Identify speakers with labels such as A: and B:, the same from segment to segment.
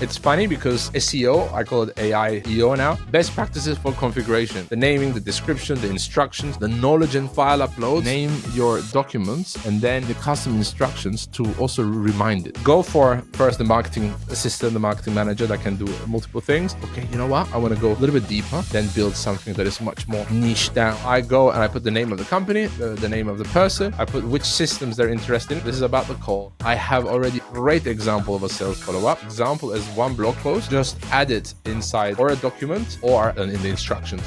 A: It's funny because SEO, I call it AI EO now, best practices for configuration, the naming, the description, the instructions, the knowledge and file uploads, name your documents, and then the custom instructions to also remind it. Go for first the marketing assistant, the marketing manager that can do multiple things. Okay, you know what? I want to go a little bit deeper, then build something that is much more niche down. I go and I put the name of the company, the name of the person, I put which systems they're interested in. This is about the call. I have already a great example of a sales follow-up. Example is one blog post, just add it inside or a document or in the instructions.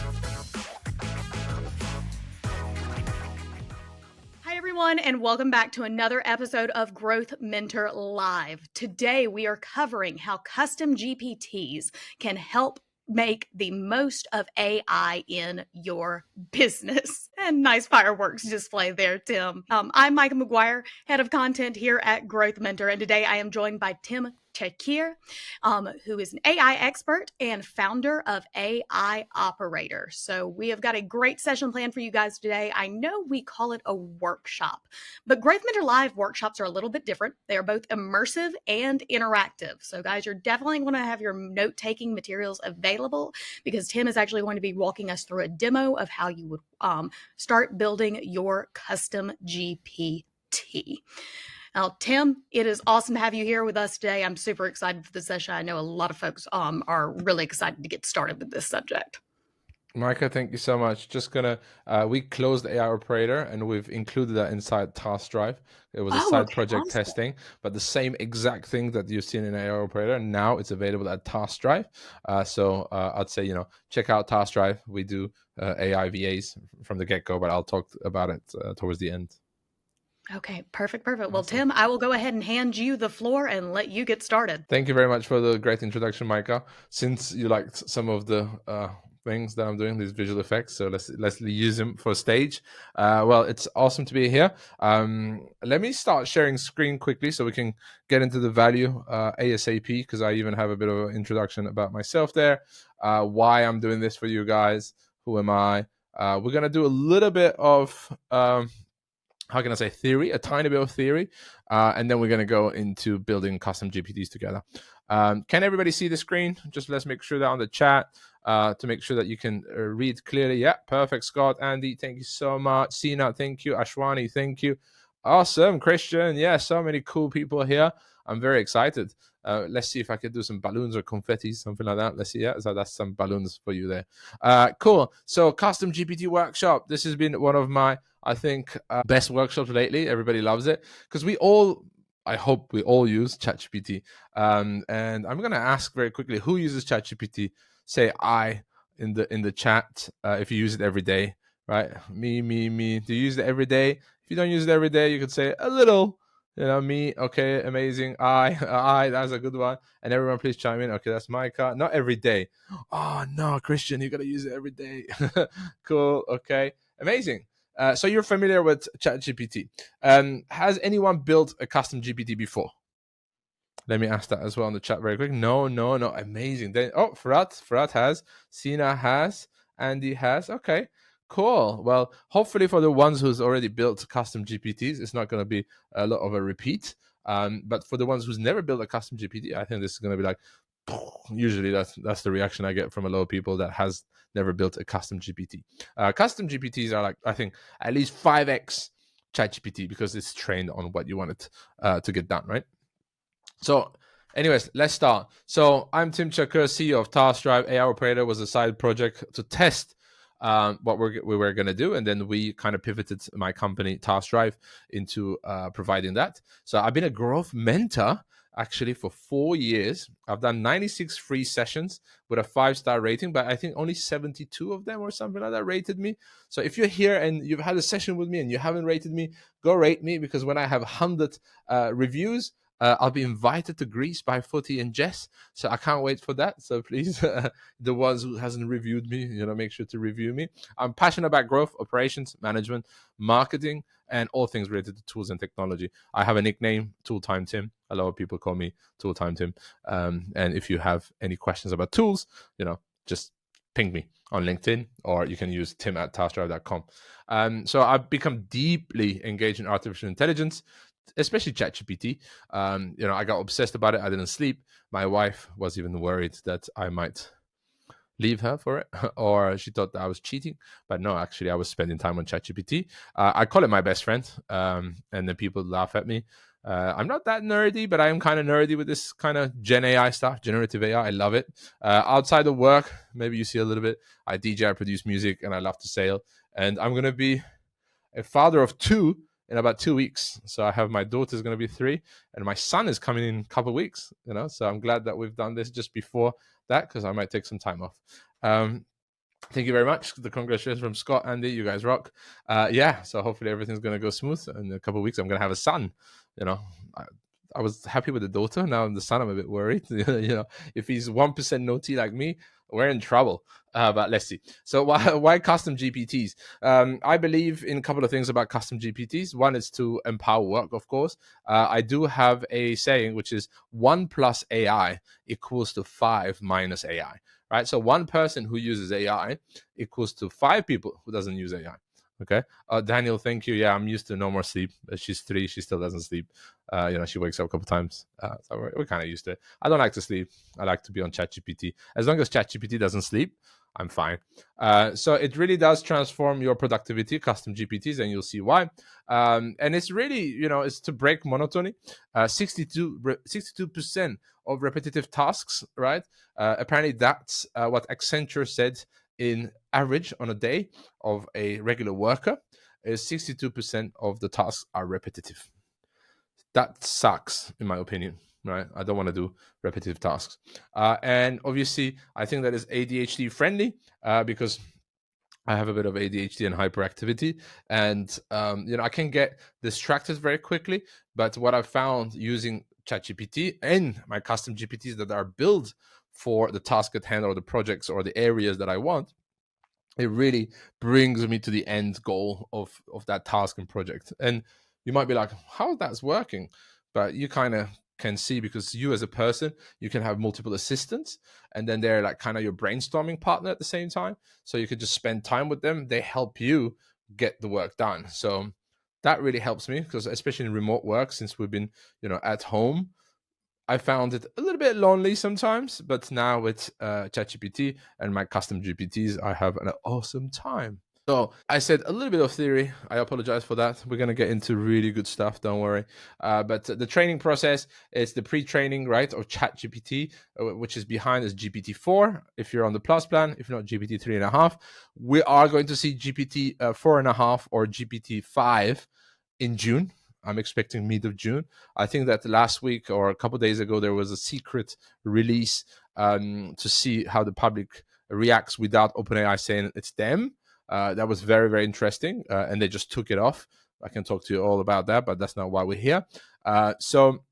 B: Hi everyone, and welcome back to another episode of Growth Mentor Live. Today we are covering how custom GPTs can help make the most of AI in your business. And nice fireworks display there, Tim. I'm Micah McGuire, head of content here at Growth Mentor, and today I am joined by Tim Cakir, who is an AI expert and founder of AI Operator. So we have got a great session planned for you guys today. I know we call it a workshop, but Growth Mentor Live workshops are a little bit different. They are both immersive and interactive. So guys, you're definitely going to have your note-taking materials available because Tim is actually going to be walking us through a demo of how you would start building your custom GPT. Now, Tim, it is awesome to have you here with us today. I'm super excited for this session. I know a lot of folks are really excited to get started with this subject.
A: Micah, thank you so much. Just gonna, we closed AI Operator and we've included that inside Task Drive. It was a side project
B: awesome.
A: testing, but the same exact thing that you've seen in AI Operator, now it's available at Task Drive. So I'd say, check out Task Drive. We do AI VAs from the get-go, but I'll talk about it towards the end.
B: Okay, perfect. Well, Tim, I will go ahead and hand you the floor and let you get started.
A: Thank you very much for the great introduction, Micah. Since you liked some of the things that I'm doing, these visual effects, so let's use them for stage. Well, it's awesome to be here. Let me start sharing screen quickly so we can get into the value ASAP, because I even have a bit of an introduction about myself there, why I'm doing this for you guys, who am I. We're going to do a little bit of how can I say theory, a tiny bit of theory, and then we're going to go into building custom GPTs together. Can everybody see the screen? Just let's make sure that on the chat to make sure that you can read clearly. Yeah, perfect. Scott, Andy, thank you so much. Sina, thank you. Ashwani, thank you. Awesome. Christian, yeah, so many cool people here. I'm very excited. Let's see if I can do some balloons or confetti, something like that. Let's see. Yeah, so that's some balloons for you there. Cool. So custom GPT workshop. This has been one of my, I think, best workshops lately. Everybody loves it because I hope we all use ChatGPT. And I'm going to ask very quickly, who uses ChatGPT? Say I in the chat if you use it every day, right? Me. Do you use it every day? If you don't use it every day, you could say a little. Me, okay, amazing. I, that's a good one. And everyone, please chime in. Okay, that's Micah. Not every day. Oh no, Christian, you gotta use it every day. Cool. Okay, amazing. So you're familiar with ChatGPT. Has anyone built a custom GPT before? Let me ask that as well in the chat very quick. No. Amazing. Then, Farad has. Sina has. Andy has. Okay. Cool. Well, hopefully for the ones who's already built custom GPTs, it's not going to be a lot of a repeat. But for the ones who's never built a custom GPT, I think this is going to be like, usually that's the reaction I get from a lot of people that has never built a custom GPT. Custom GPTs are like, I think, at least 5x ChatGPT because it's trained on what you want it to get done, right? So anyways, let's start. So I'm Tim Cakir, CEO of Task Drive. AI Operator was a side project to test what we were going to do. And then we kind of pivoted my company, Task Drive, into providing that. So I've been a growth mentor actually for 4 years. I've done 96 free sessions with a 5-star rating, but I think only 72 of them or something like that rated me. So if you're here and you've had a session with me and you haven't rated me, go rate me, because when I have 100 reviews, I'll be invited to Greece by Footy and Jess. So I can't wait for that. So please, the ones who hasn't reviewed me, make sure to review me. I'm passionate about growth, operations, management, marketing, and all things related to tools and technology. I have a nickname, Tooltime Tim. A lot of people call me Tooltime Tim. And if you have any questions about tools, just ping me on LinkedIn, or you can use tim@taskdrive.com. So I've become deeply engaged in artificial intelligence. especially ChatGPT. I got obsessed about it. I didn't sleep. My wife was even worried that I might leave her for it, or she thought that I was cheating. But no, actually, I was spending time on ChatGPT. I call it my best friend, and then people laugh at me. I'm not that nerdy, but I am kind of nerdy with this kind of Gen AI stuff, generative AI. I love it. Outside of work, maybe you see a little bit. I DJ, I produce music, and I love to sail. And I'm going to be a father of two in about 2 weeks. So I have my daughter's going to be 3, and my son is coming in a couple of weeks. So I'm glad that we've done this just before that, because I might take some time off. Thank you very much. The congratulations from Scott, Andy. You guys rock. So hopefully everything's going to go smooth. In a couple of weeks, I'm going to have a son. I was happy with the daughter. Now the son, I'm a bit worried. If he's 1% naughty like me, we're in trouble. But let's see. So why custom GPTs? I believe in a couple of things about custom GPTs. One is to empower work, of course. I do have a saying, which is 1 plus AI equals to 5 minus AI. Right? So one person who uses AI equals to 5 people who doesn't use AI. Okay. Daniel, thank you. Yeah, I'm used to no more sleep. She's 3. She still doesn't sleep. She wakes up a couple times. So we're kind of used to it. I don't like to sleep. I like to be on ChatGPT. As long as ChatGPT doesn't sleep, I'm fine. So it really does transform your productivity, custom GPTs, and you'll see why. And it's really, it's to break monotony. 62% of repetitive tasks, right? Apparently that's what Accenture said in average on a day of a regular worker is 62% of the tasks are repetitive. That sucks, in my opinion, right? I don't want to do repetitive tasks. And obviously, I think that is ADHD friendly because I have a bit of ADHD and hyperactivity, and I can get distracted very quickly. But what I've found using ChatGPT and my custom GPTs that are built for the task at hand or the projects or the areas that I want, it really brings me to the end goal of that task and project. And you might be like, how that's working? But you kind of can see, because you as a person, you can have multiple assistants, and then they're like kind of your brainstorming partner at the same time. So you could just spend time with them. They help you get the work done. So that really helps me, because especially in remote work, since we've been, at home, I found it a little bit lonely sometimes, but now with ChatGPT and my custom GPTs, I have an awesome time. So I said a little bit of theory. I apologize for that. We're going to get into really good stuff. Don't worry. But the training process is the pre-training, right, of ChatGPT, which is behind is GPT-4. If you're on the Plus plan, if not GPT 3.5, we are going to see GPT 4.5 or GPT-5 in June. I'm expecting mid of June. I think that last week or a couple of days ago, there was a secret release to see how the public reacts without OpenAI saying it's them. That was very, very interesting. And they just took it off. I can talk to you all about that, but that's not why we're here. So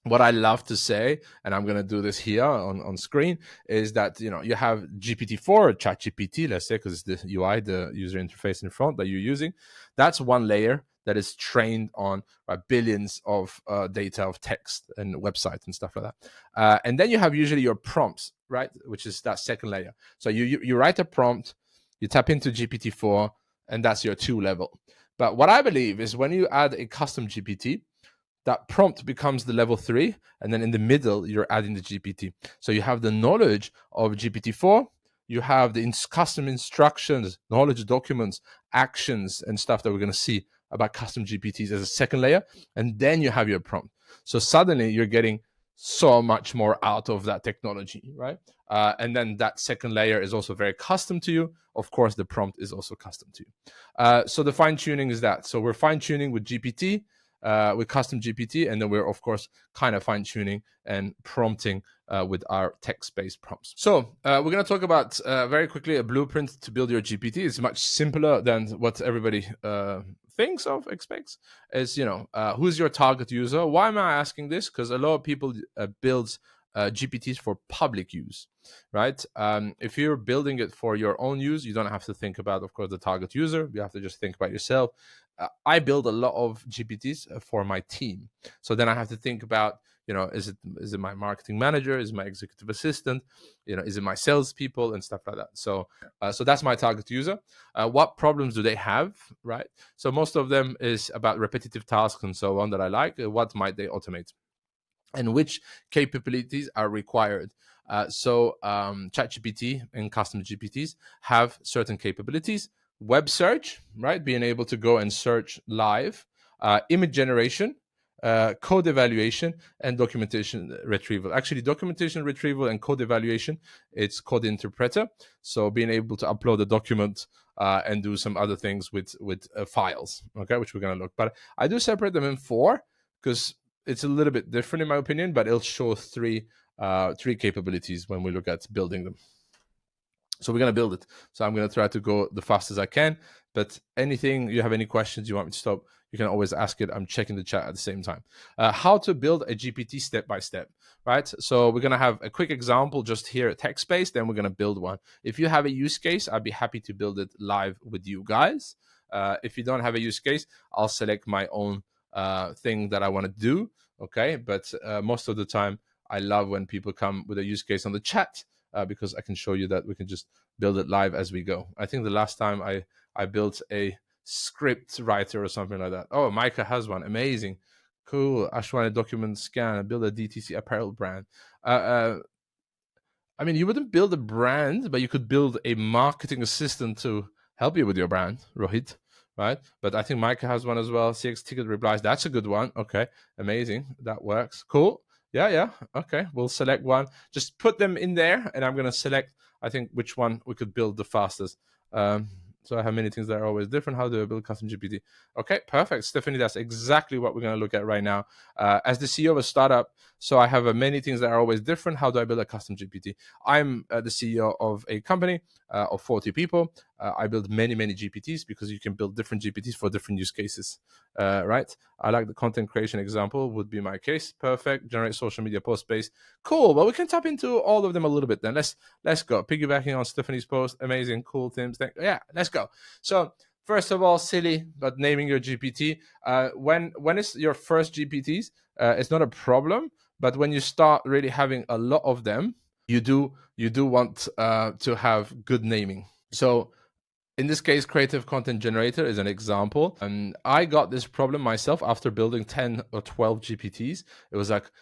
A: what I love to say, and I'm going to do this here on screen, is that, you have GPT-4 or ChatGPT, let's say, because it's the UI, the user interface in front that you're using. That's one layer that is trained on billions of data of text and websites and stuff like that. And then you have usually your prompts, right, which is that second layer. So you write a prompt, you tap into GPT-4, and that's your 2 level. But what I believe is when you add a custom GPT, that prompt becomes the level 3, and then in the middle, you're adding the GPT. So you have the knowledge of GPT-4, you have the custom instructions, knowledge documents, actions, and stuff that we're going to see about custom GPTs as a second layer, and then you have your prompt. So suddenly you're getting so much more out of that technology, right? And then that second layer is also very custom to you. Of course, the prompt is also custom to you. So the fine-tuning is that. So we're fine-tuning with GPT, with custom GPT, and then we're, of course, kind of fine-tuning and prompting with our text-based prompts. So we're going to talk about very quickly a blueprint to build your GPT. It's much simpler than what everybody thinks of, expects. Is, who's your target user? Why am I asking this? Because a lot of people build GPTs for public use, right? If you're building it for your own use, you don't have to think about, of course, the target user. You have to just think about yourself. I build a lot of GPTs for my team. So then I have to think about, Is it my marketing manager? Is it my executive assistant? Is it my salespeople and stuff like that? So that's my target user. What problems do they have, right? So most of them is about repetitive tasks and so on that I like. What might they automate? And which capabilities are required. ChatGPT and custom GPTs have certain capabilities. Web search, right? Being able to go and search live. Image generation, code evaluation, and documentation retrieval. Actually, documentation retrieval and code evaluation, it's code interpreter. So being able to upload a document and do some other things with files, okay, which we're going to look. But I do separate them in 4 because it's a little bit different in my opinion, but it'll show 3 capabilities when we look at building them. So we're going to build it. So I'm going to try to go the fastest as I can. But anything, you have any questions you want me to stop, you can always ask it. I'm checking the chat at the same time. How to build a GPT step by step, right? So we're going to have a quick example just here at text-based, then we're going to build one. If you have a use case, I'd be happy to build it live with you guys. If you don't have a use case, I'll select my own thing that I want to do, okay? But most of the time, I love when people come with a use case on the chat because I can show you that we can just build it live as we go. I think the last time I built a script writer or something like that. Oh, Micah has one. Amazing. Cool. Ashwani document scan, build a DTC apparel brand. I mean, you wouldn't build a brand, but you could build a marketing assistant to help you with your brand, Rohit, right? But I think Micah has one as well. CX ticket replies. That's a good one. Okay. Amazing. That works. Cool. Yeah. Okay. We'll select one. Just put them in there, and I'm going to select, I think, which one we could build the fastest. So I have many things that are always different. How do I build custom GPT? Okay, perfect. Stephanie, that's exactly what we're going to look at right now. As the CEO of a startup, so I have many things that are always different. How do I build a custom GPT? I'm the CEO of a company of 40 people. I build many GPTs because you can build different GPTs for different use cases, right? I like the content creation example would be my case. Perfect. Generate social media post space. Cool. Well, we can tap into all of them a little bit then. Let's go. Piggybacking on Stephanie's post. Amazing. Cool, Tim. Yeah, let's go. So first of all, silly, but naming your GPT. When it's your first GPTs, it's not a problem. But when you start really having a lot of them, you do want to have good naming. So in this case, creative content generator is an example. And I got this problem myself after building 10 or 12 GPTs. It was like,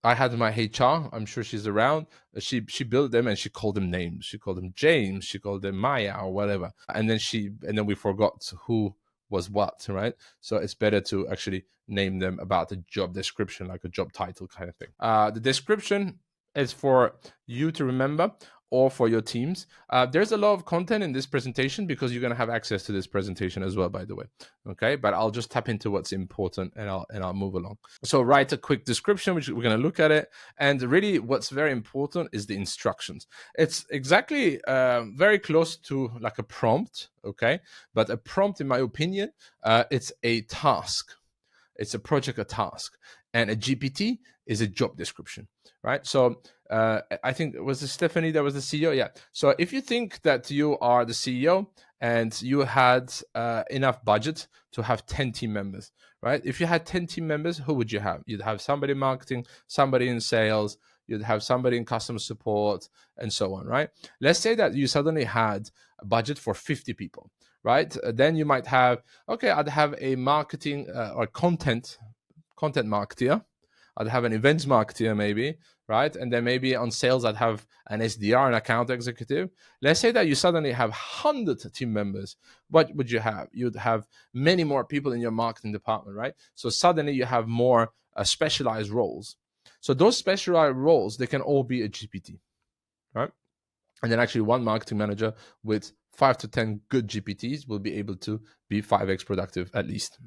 A: I had my HR, I'm sure she's around. She built them and she called them names. She called them James, she called them Maya or whatever. And then we forgot who was what, right? So it's better to actually name them about a job description, like a job title kind of thing. The description is for you to remember or for your teams. There's a lot of content in this presentation because you're going to have access to this presentation as well, by the way. Okay, but I'll just tap into what's important and I'll move along. So write a quick description, which we're going to look at it. And really what's very important is the instructions. It's exactly very close to like a prompt, okay? But a prompt, in my opinion, it's a task. It's a project, a task. And a GPT is a job description, right? So I think it was Stephanie that was the CEO. Yeah. So if you think that you are the CEO and you had enough budget to have 10 team members, right? If you had 10 team members, who would you have? You'd have somebody in marketing, somebody in sales, you'd have somebody in customer support, and so on, right? Let's say that you suddenly had a budget for 50 people, right? Then you might have, okay, I'd have a marketing or content marketer. I'd have an events marketer maybe, right? And then maybe on sales, I'd have an SDR, an account executive. Let's say that you suddenly have 100 team members. What would you have? You'd have many more people in your marketing department, right? So suddenly you have more specialized roles. So those specialized roles, they can all be a GPT, right? And then actually one marketing manager with 5 to 10 good GPTs will be able to be 5x productive at least.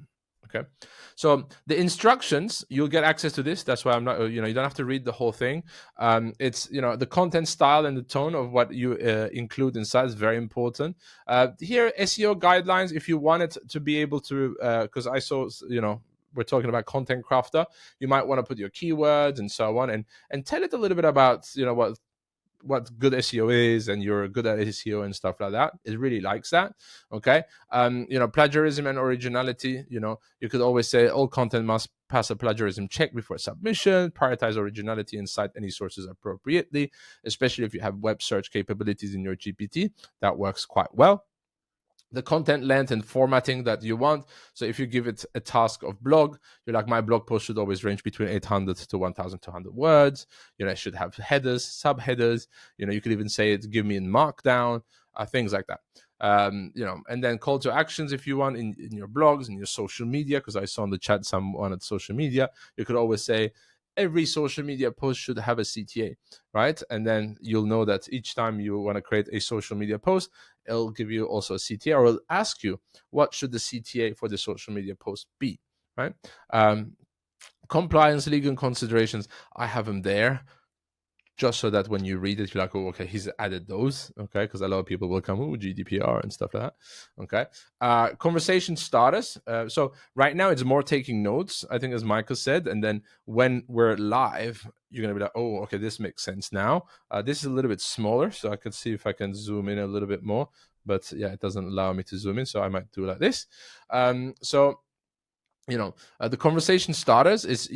A: Okay, so the instructions, you'll get access to this. That's why I'm not, you don't have to read the whole thing. It's, the content style and the tone of what you include inside is very important. Here, SEO guidelines, if you want it to be able to, because I saw, we're talking about content crafter, you might want to put your keywords and so on and tell it a little bit about, what what good SEO is, and you're good at SEO and stuff like that. It really likes that. Okay. Plagiarism and originality. You could always say all content must pass a plagiarism check before submission, prioritize originality, and cite any sources appropriately, especially if you have web search capabilities in your GPT. That works quite well. The content length and formatting that you want. So if you give it a task of blog, you're like, my blog post should always range between 800 to 1,200 words. It should have headers, subheaders. You could even say it, give me in Markdown, things like that. And then call to actions if you want in your blogs, in your social media, because I saw in the chat someone at social media, you could always say, every social media post should have a CTA, right? And then you'll know that each time you want to create a social media post, it'll give you also a CTA, or it'll ask you, what should the CTA for the social media post be, right? Compliance, legal considerations, I have them there, just so that when you read it, you're like, oh, okay, he's added those, okay? Because a lot of people will come, oh, GDPR and stuff like that, okay? Conversation starters. So right now it's more taking notes, I think, as Michael said, and then when we're live, you're going to be like, oh, okay, this makes sense now. This is a little bit smaller, so I could see if I can zoom in a little bit more, but yeah, it doesn't allow me to zoom in, so I might do like this. The conversation starters is...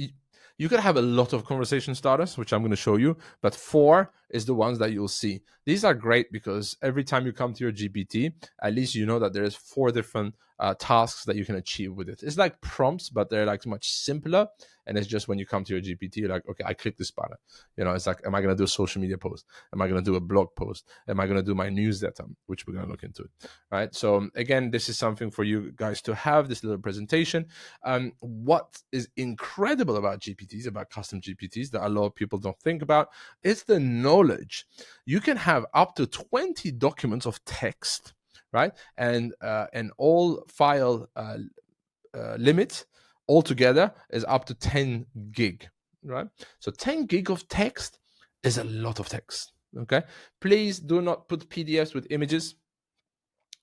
A: You could have a lot of conversation starters, which I'm going to show you, but 4 is the ones that you'll see. These are great because every time you come to your GPT, at least you know that there's 4 different tasks that you can achieve with it. It's like prompts, but they're like much simpler. And it's just when you come to your GPT, you're like, okay, I click this button. It's like, am I going to do a social media post? Am I going to do a blog post? Am I going to do my newsletter? Which we're going to look into, right? So again, this is something for you guys to have, this little presentation. What is incredible about GPTs, about custom GPTs, that a lot of people don't think about, is the knowledge. You can have up to 20 documents of text, right? And all file limit altogether is up to 10 gig, right? So 10 gig of text is a lot of text, okay? Please do not put PDFs with images.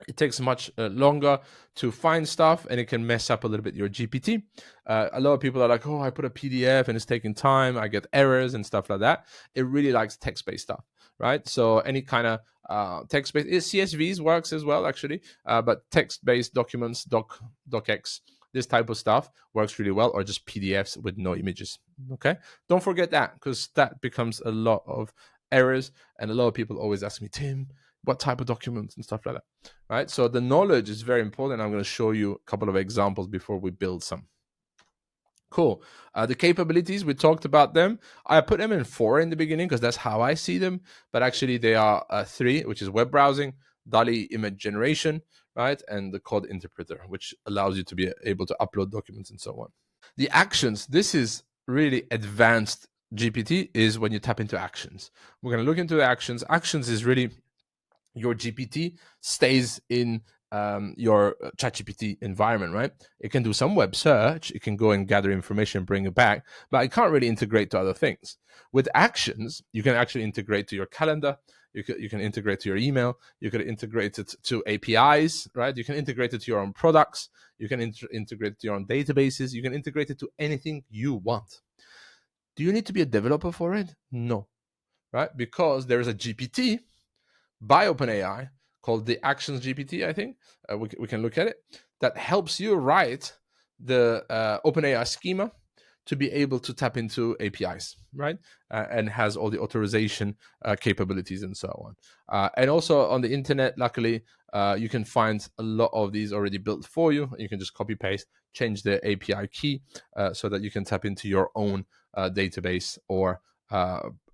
A: It takes much longer to find stuff, and it can mess up a little bit your GPT. A lot of people are like, oh, I put a PDF and it's taking time. I get errors and stuff like that. It really likes text-based stuff, right? So any kind of text-based, CSVs works as well, actually, but text-based documents, docx, this type of stuff works really well, or just PDFs with no images, okay? Don't forget that, because that becomes a lot of errors, and a lot of people always ask me, Tim, what type of documents and stuff like that, right? So the knowledge is very important. I'm going to show you a couple of examples before we build some. Cool. The capabilities, we talked about them. I put them in 4 in the beginning because that's how I see them, but actually they are 3, which is web browsing, DALL-E image generation, right? And the code interpreter, which allows you to be able to upload documents and so on. The actions, this is really advanced GPT, is when you tap into actions. We're going to look into the actions. Actions is really your GPT stays in your ChatGPT environment, right? It can do some web search, it can go and gather information, bring it back, but it can't really integrate to other things. With actions, you can actually integrate to your calendar, you can integrate to your email, you can integrate it to APIs, right? You can integrate it to your own products, you can integrate it to your own databases, you can integrate it to anything you want. Do you need to be a developer for it? No, right? Because there is a GPT by OpenAI called the Actions GPT, I think. We can look at it. That helps you write the OpenAI schema to be able to tap into APIs, right? And has all the authorization capabilities and so on. And also on the internet, luckily, you can find a lot of these already built for you. You can just copy paste, change the API key so that you can tap into your own database or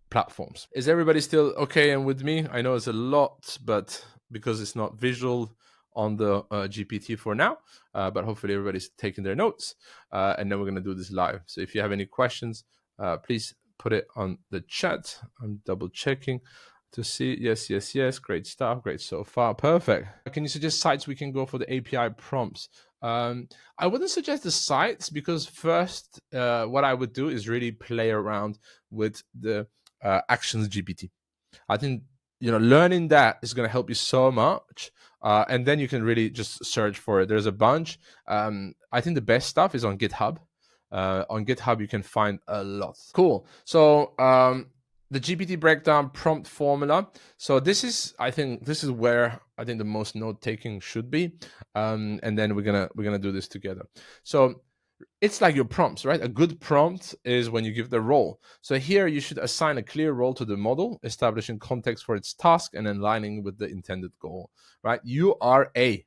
A: platforms. Is everybody still okay and with me? I know it's a lot, but because it's not visual on the GPT for now, but hopefully everybody's taking their notes, and then we're going to do this live. So if you have any questions, please put it on the chat. I'm double checking to see. Yes. Great stuff. Great so far. Perfect. Can you suggest sites we can go for the API prompts? I wouldn't suggest the sites, because first, what I would do is really play around with the Actions GPT. I think learning that is going to help you so much, and then you can really just search for it. There's a bunch. I think the best stuff is on GitHub. On GitHub you can find a lot. Cool. So the GPT breakdown prompt formula. So this is, I think, this is where I think the most note taking should be, and then we're gonna do this together. So it's like your prompts, right? A good prompt is when you give the role. So here you should assign a clear role to the model, establishing context for its task and aligning with the intended goal, right? You are a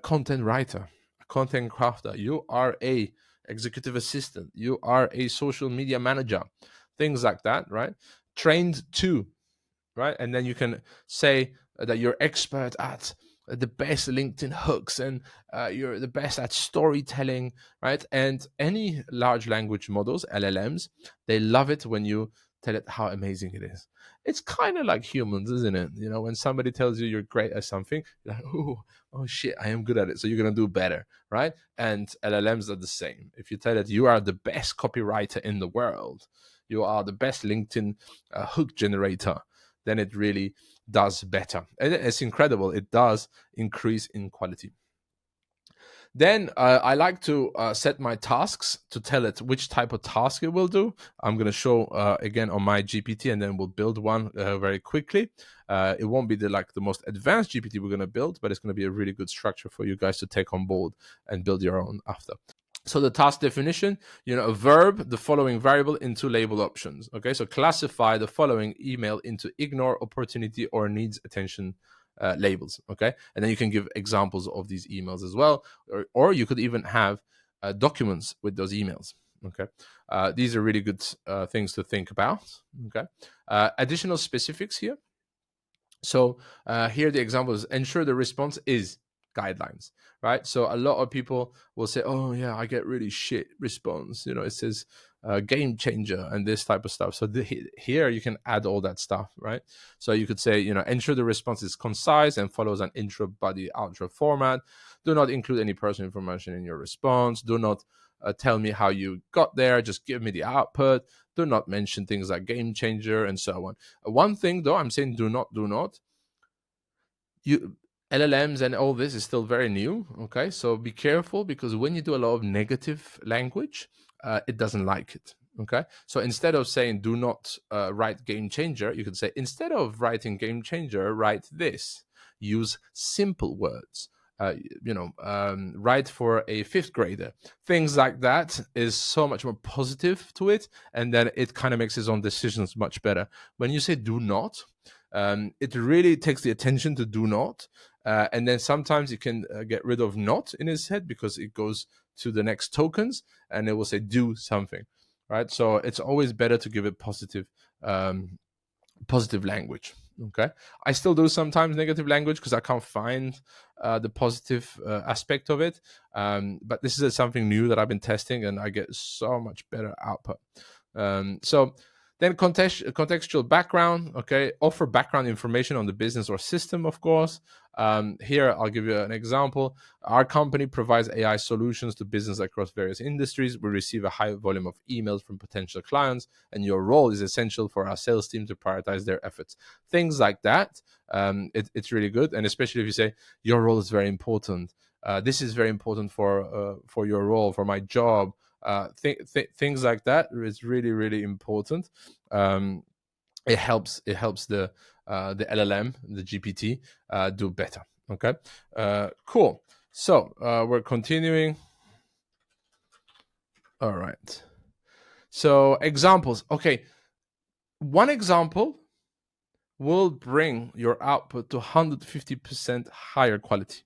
A: content writer, a content crafter. You are a executive assistant. You are a social media manager. Things like that, right? Trained to, right? And then you can say that you're expert at the best LinkedIn hooks, and you're the best at storytelling, right? And any large language models, LLMs, they love it when you tell it how amazing it is. It's kind of like humans, isn't it? You know, when somebody tells you you're great at something, you're like, oh shit, I am good at it. So you're going to do better, right? And LLMs are the same. If you tell it you are the best copywriter in the world, you are the best LinkedIn hook generator, then it really does better. And it's incredible. It does increase in quality. Then I like to set my tasks to tell it which type of task it will do. I'm going to show again on my GPT, and then we'll build one very quickly. It won't be the most advanced GPT we're going to build, but it's going to be a really good structure for you guys to take on board and build your own after. So the task definition, a verb, the following variable into label options. Okay, so classify the following email into ignore, opportunity, or needs attention labels. Okay, and then you can give examples of these emails as well, or you could even have documents with those emails. Okay, these are really good things to think about. Okay, additional specifics here. So here the example is ensure the response is guidelines, right? So a lot of people will say, oh yeah, I get really shit response. It says game changer and this type of stuff. So here you can add all that stuff, right? So you could say, ensure the response is concise and follows an intro, body, outro format. Do not include any personal information in your response. Do not tell me how you got there. Just give me the output. Do not mention things like game changer and so on. One thing though, I'm saying do not. LLMs and all this is still very new. Okay, so be careful, because when you do a lot of negative language, it doesn't like it. Okay, so instead of saying do not write game changer, you could say instead of writing game changer, write this. Use simple words. Write for a fifth grader. Things like that is so much more positive to it, and then it kind of makes his own decisions much better. When you say do not, it really takes the attention to do not, and then sometimes you can get rid of not in his head, because it goes to the next tokens and it will say do something, right? So it's always better to give it positive language. Okay, I still do sometimes negative language because I can't find the positive aspect of it, but this is something new that I've been testing, and I get so much better output. So then contextual background. Okay, offer background information on the business or system, of course. Here, I'll give you an example. Our company provides AI solutions to business across various industries. We receive a high volume of emails from potential clients, and your role is essential for our sales team to prioritize their efforts. Things like that. It's really good, and especially if you say your role is very important. This is very important for your role, for my job. Things like that is really, really important. It helps the LLM, the GPT, do better. Okay, cool. So we're continuing. All right. So examples. Okay, one example will bring your output to 150% higher quality.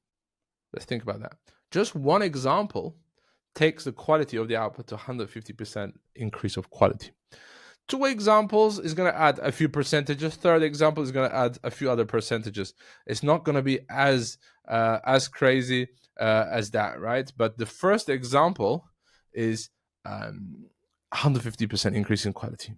A: Let's think about that. Just one example takes the quality of the output to 150% increase of quality. Two examples is going to add a few percentages. Third example is going to add a few other percentages. It's not going to be as crazy as that, right? But the first example is 150% increase in quality.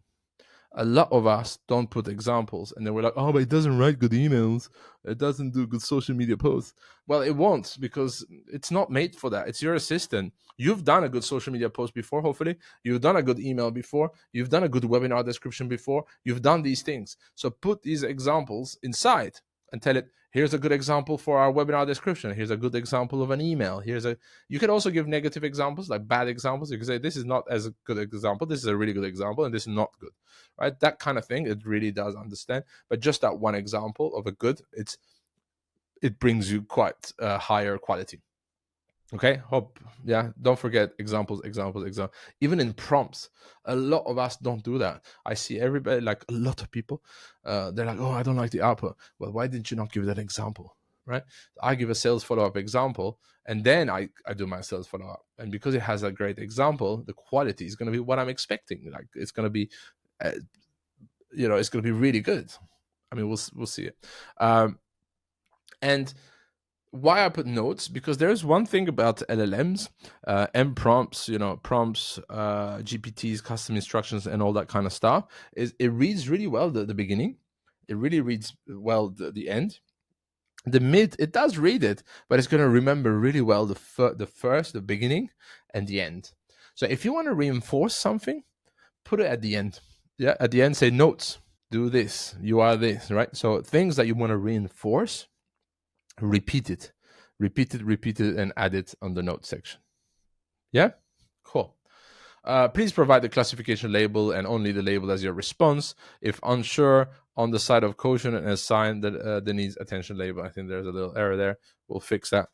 A: A lot of us don't put examples, and then we're like, oh, but it doesn't write good emails. It doesn't do good social media posts. Well, it won't, because it's not made for that. It's your assistant. You've done a good social media post before, hopefully. You've done a good email before. You've done a good webinar description before. You've done these things. So put these examples inside and tell it, here's a good example for our webinar description. Here's a good example of an email. You can also give negative examples, like bad examples. You can say, this is not as a good example. This is a really good example, and this is not good, right? That kind of thing, it really does understand. But just that one example of a good, it brings you quite higher quality. Okay, don't forget examples. Even in prompts, a lot of us don't do that. I see everybody, like a lot of people, they're like, oh, I don't like the output. Well, why didn't you not give that example, right? I give a sales follow-up example, and then I do my sales follow-up. And because it has a great example, the quality is going to be what I'm expecting. Like, it's going to be, it's going to be really good. I mean, we'll see it. And why I put notes, because there's one thing about LLMs, M prompts, prompts, GPTs, custom instructions, and all that kind of stuff, is it reads really well the beginning. It really reads well the end. The mid, it does read it, but it's going to remember really well the beginning, and the end. So if you want to reinforce something, put it at the end. Yeah, at the end, say notes. Do this. You are this, right? So things that you want to reinforce, repeat it, and add it on the note section. Yeah, cool. Please provide the classification label and only the label as your response. If unsure, on the side of caution, and assign the needs attention label. I think there's a little error there. We'll fix that.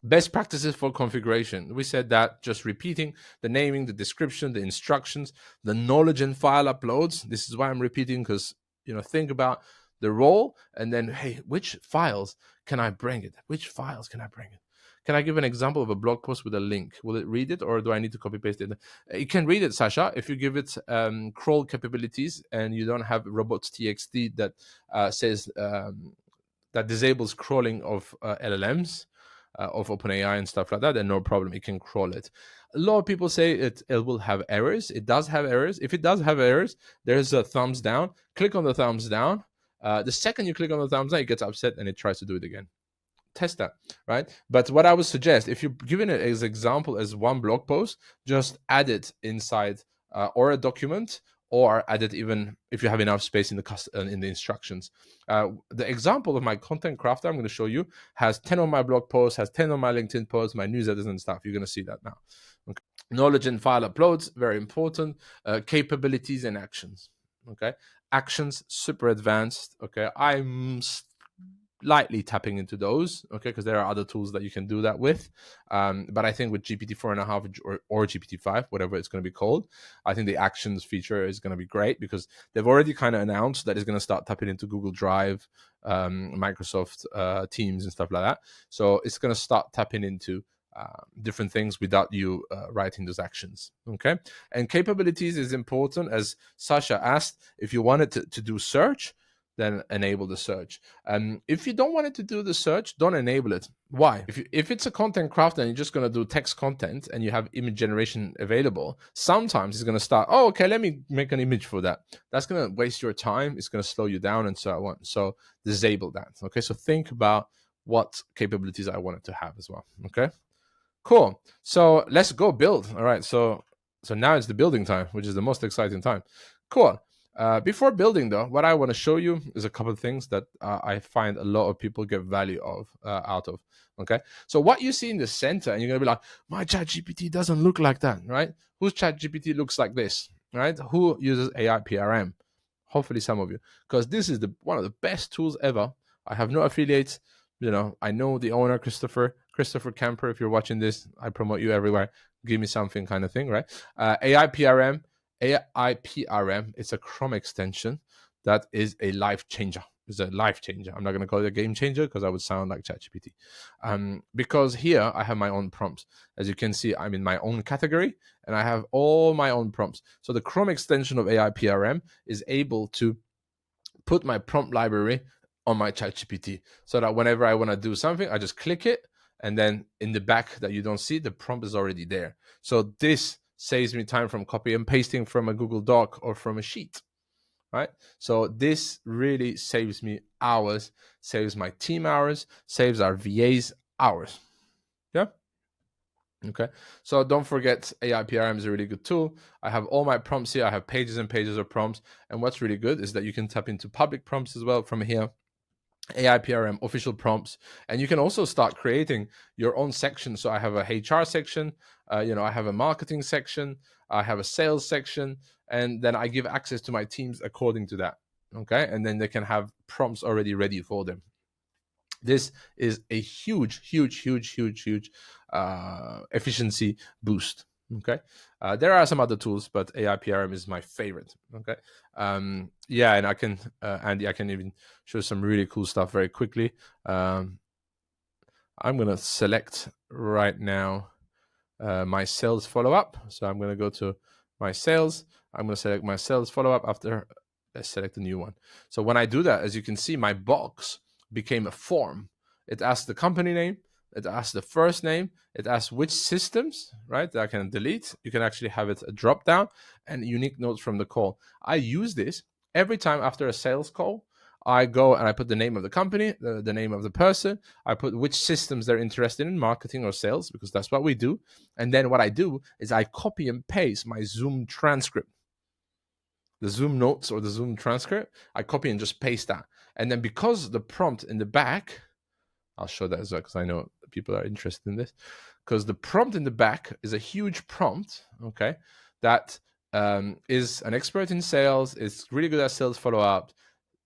A: Best practices for configuration. We said that just repeating the naming, the description, the instructions, the knowledge and file uploads. This is why I'm repeating, because think about the role, and then, hey, which files can I bring it? Which files can I bring it? Can I give an example of a blog post with a link? Will it read it, or do I need to copy paste it? It can read it, Sasha, if you give it crawl capabilities and you don't have robots.txt that says that disables crawling of LLMs, of OpenAI and stuff like that, then no problem, it can crawl it. A lot of people say it will have errors. It does have errors. If it does have errors, there's a thumbs down. Click on the thumbs down. The second you click on the thumbs down, it gets upset and it tries to do it again. Test that, right? But what I would suggest, if you're giving it as example as one blog post, just add it inside or a document, or add it even if you have enough space in the instructions. The example of my content crafter I'm going to show you has 10 on my blog posts, has 10 on my LinkedIn posts, my newsletters and stuff. You're going to see that now. Okay. Knowledge and file uploads, very important. Capabilities and actions. Okay, actions, super advanced. Okay, I'm lightly tapping into those, okay, because there are other tools that you can do that with. But I think with GPT 4.5 or GPT 5, whatever it's going to be called, I think the actions feature is going to be great, because they've already kind of announced that it's going to start tapping into Google Drive, Microsoft Teams and stuff like that. So it's going to start tapping into different things without you writing those actions. Okay, and capabilities is important, as Sasha asked. If you wanted to do search, then enable the search. If you don't want it to do the search, don't enable it. Why? If it's a content crafter and you're just going to do text content and you have image generation available, sometimes it's going to start, oh, okay, let me make an image for that. That's going to waste your time. It's going to slow you down and so on. So disable that. Okay, so think about what capabilities I wanted to have as well. Okay, cool. So let's go build. All right, so now it's the building time, which is the most exciting time. Cool. Before building, though, what I want to show you is a couple of things that I find a lot of people get value out of. Okay, so what you see in the center, and you're gonna be like, my ChatGPT doesn't look like that, right? Whose ChatGPT looks like this, right? Who uses AI PRM? Hopefully, some of you, because this is one of the best tools ever. I have no affiliates. I know the owner, Christopher Camper. If you're watching this, I promote you everywhere. Give me something, kind of thing, right? AI PRM. It's a Chrome extension that is a life changer. It's a life changer. I'm not going to call it a game changer because I would sound like ChatGPT. Because here I have my own prompts. As you can see, I'm in my own category and I have all my own prompts. So the Chrome extension of AI PRM is able to put my prompt library on my ChatGPT, so that whenever I want to do something, I just click it, and then in the back that you don't see, the prompt is already there. So this saves me time from copy and pasting from a Google Doc or from a sheet, right? So this really saves me hours, saves my team hours, saves our VAs hours. Yeah. Okay. So don't forget, AI PRM is a really good tool. I have all my prompts here. I have pages and pages of prompts. And what's really good is that you can tap into public prompts as well from here. AI PRM official prompts, and you can also start creating your own section. So I have a HR section, I have a marketing section, I have a sales section, and then I give access to my teams according to that. Okay, and then they can have prompts already ready for them. This is a huge efficiency boost. Okay, there are some other tools, but AI PRM is my favorite. Okay, yeah, and I can, Andy, I can even show some really cool stuff very quickly. I'm gonna select right now my sales follow up. So I'm gonna go to my sales. I'm gonna select my sales follow up after. Let's select a new one. So when I do that, as you can see, my box became a form. It asks the company name, it asks the first name, it asks which systems, right, that I can delete. You can actually have it a drop down and unique notes from the call. I use this every time after a sales call. I go and I put the name of the company, the name of the person. I put which systems they're interested in, marketing or sales, because that's what we do. And then what I do is I copy and paste my Zoom transcript, the Zoom notes or the Zoom transcript. I copy and just paste that. And then because the prompt in the back, I'll show that as well because I know people are interested in this. Because the prompt in the back is a huge prompt, okay, that is an expert in sales, is really good at sales follow-up.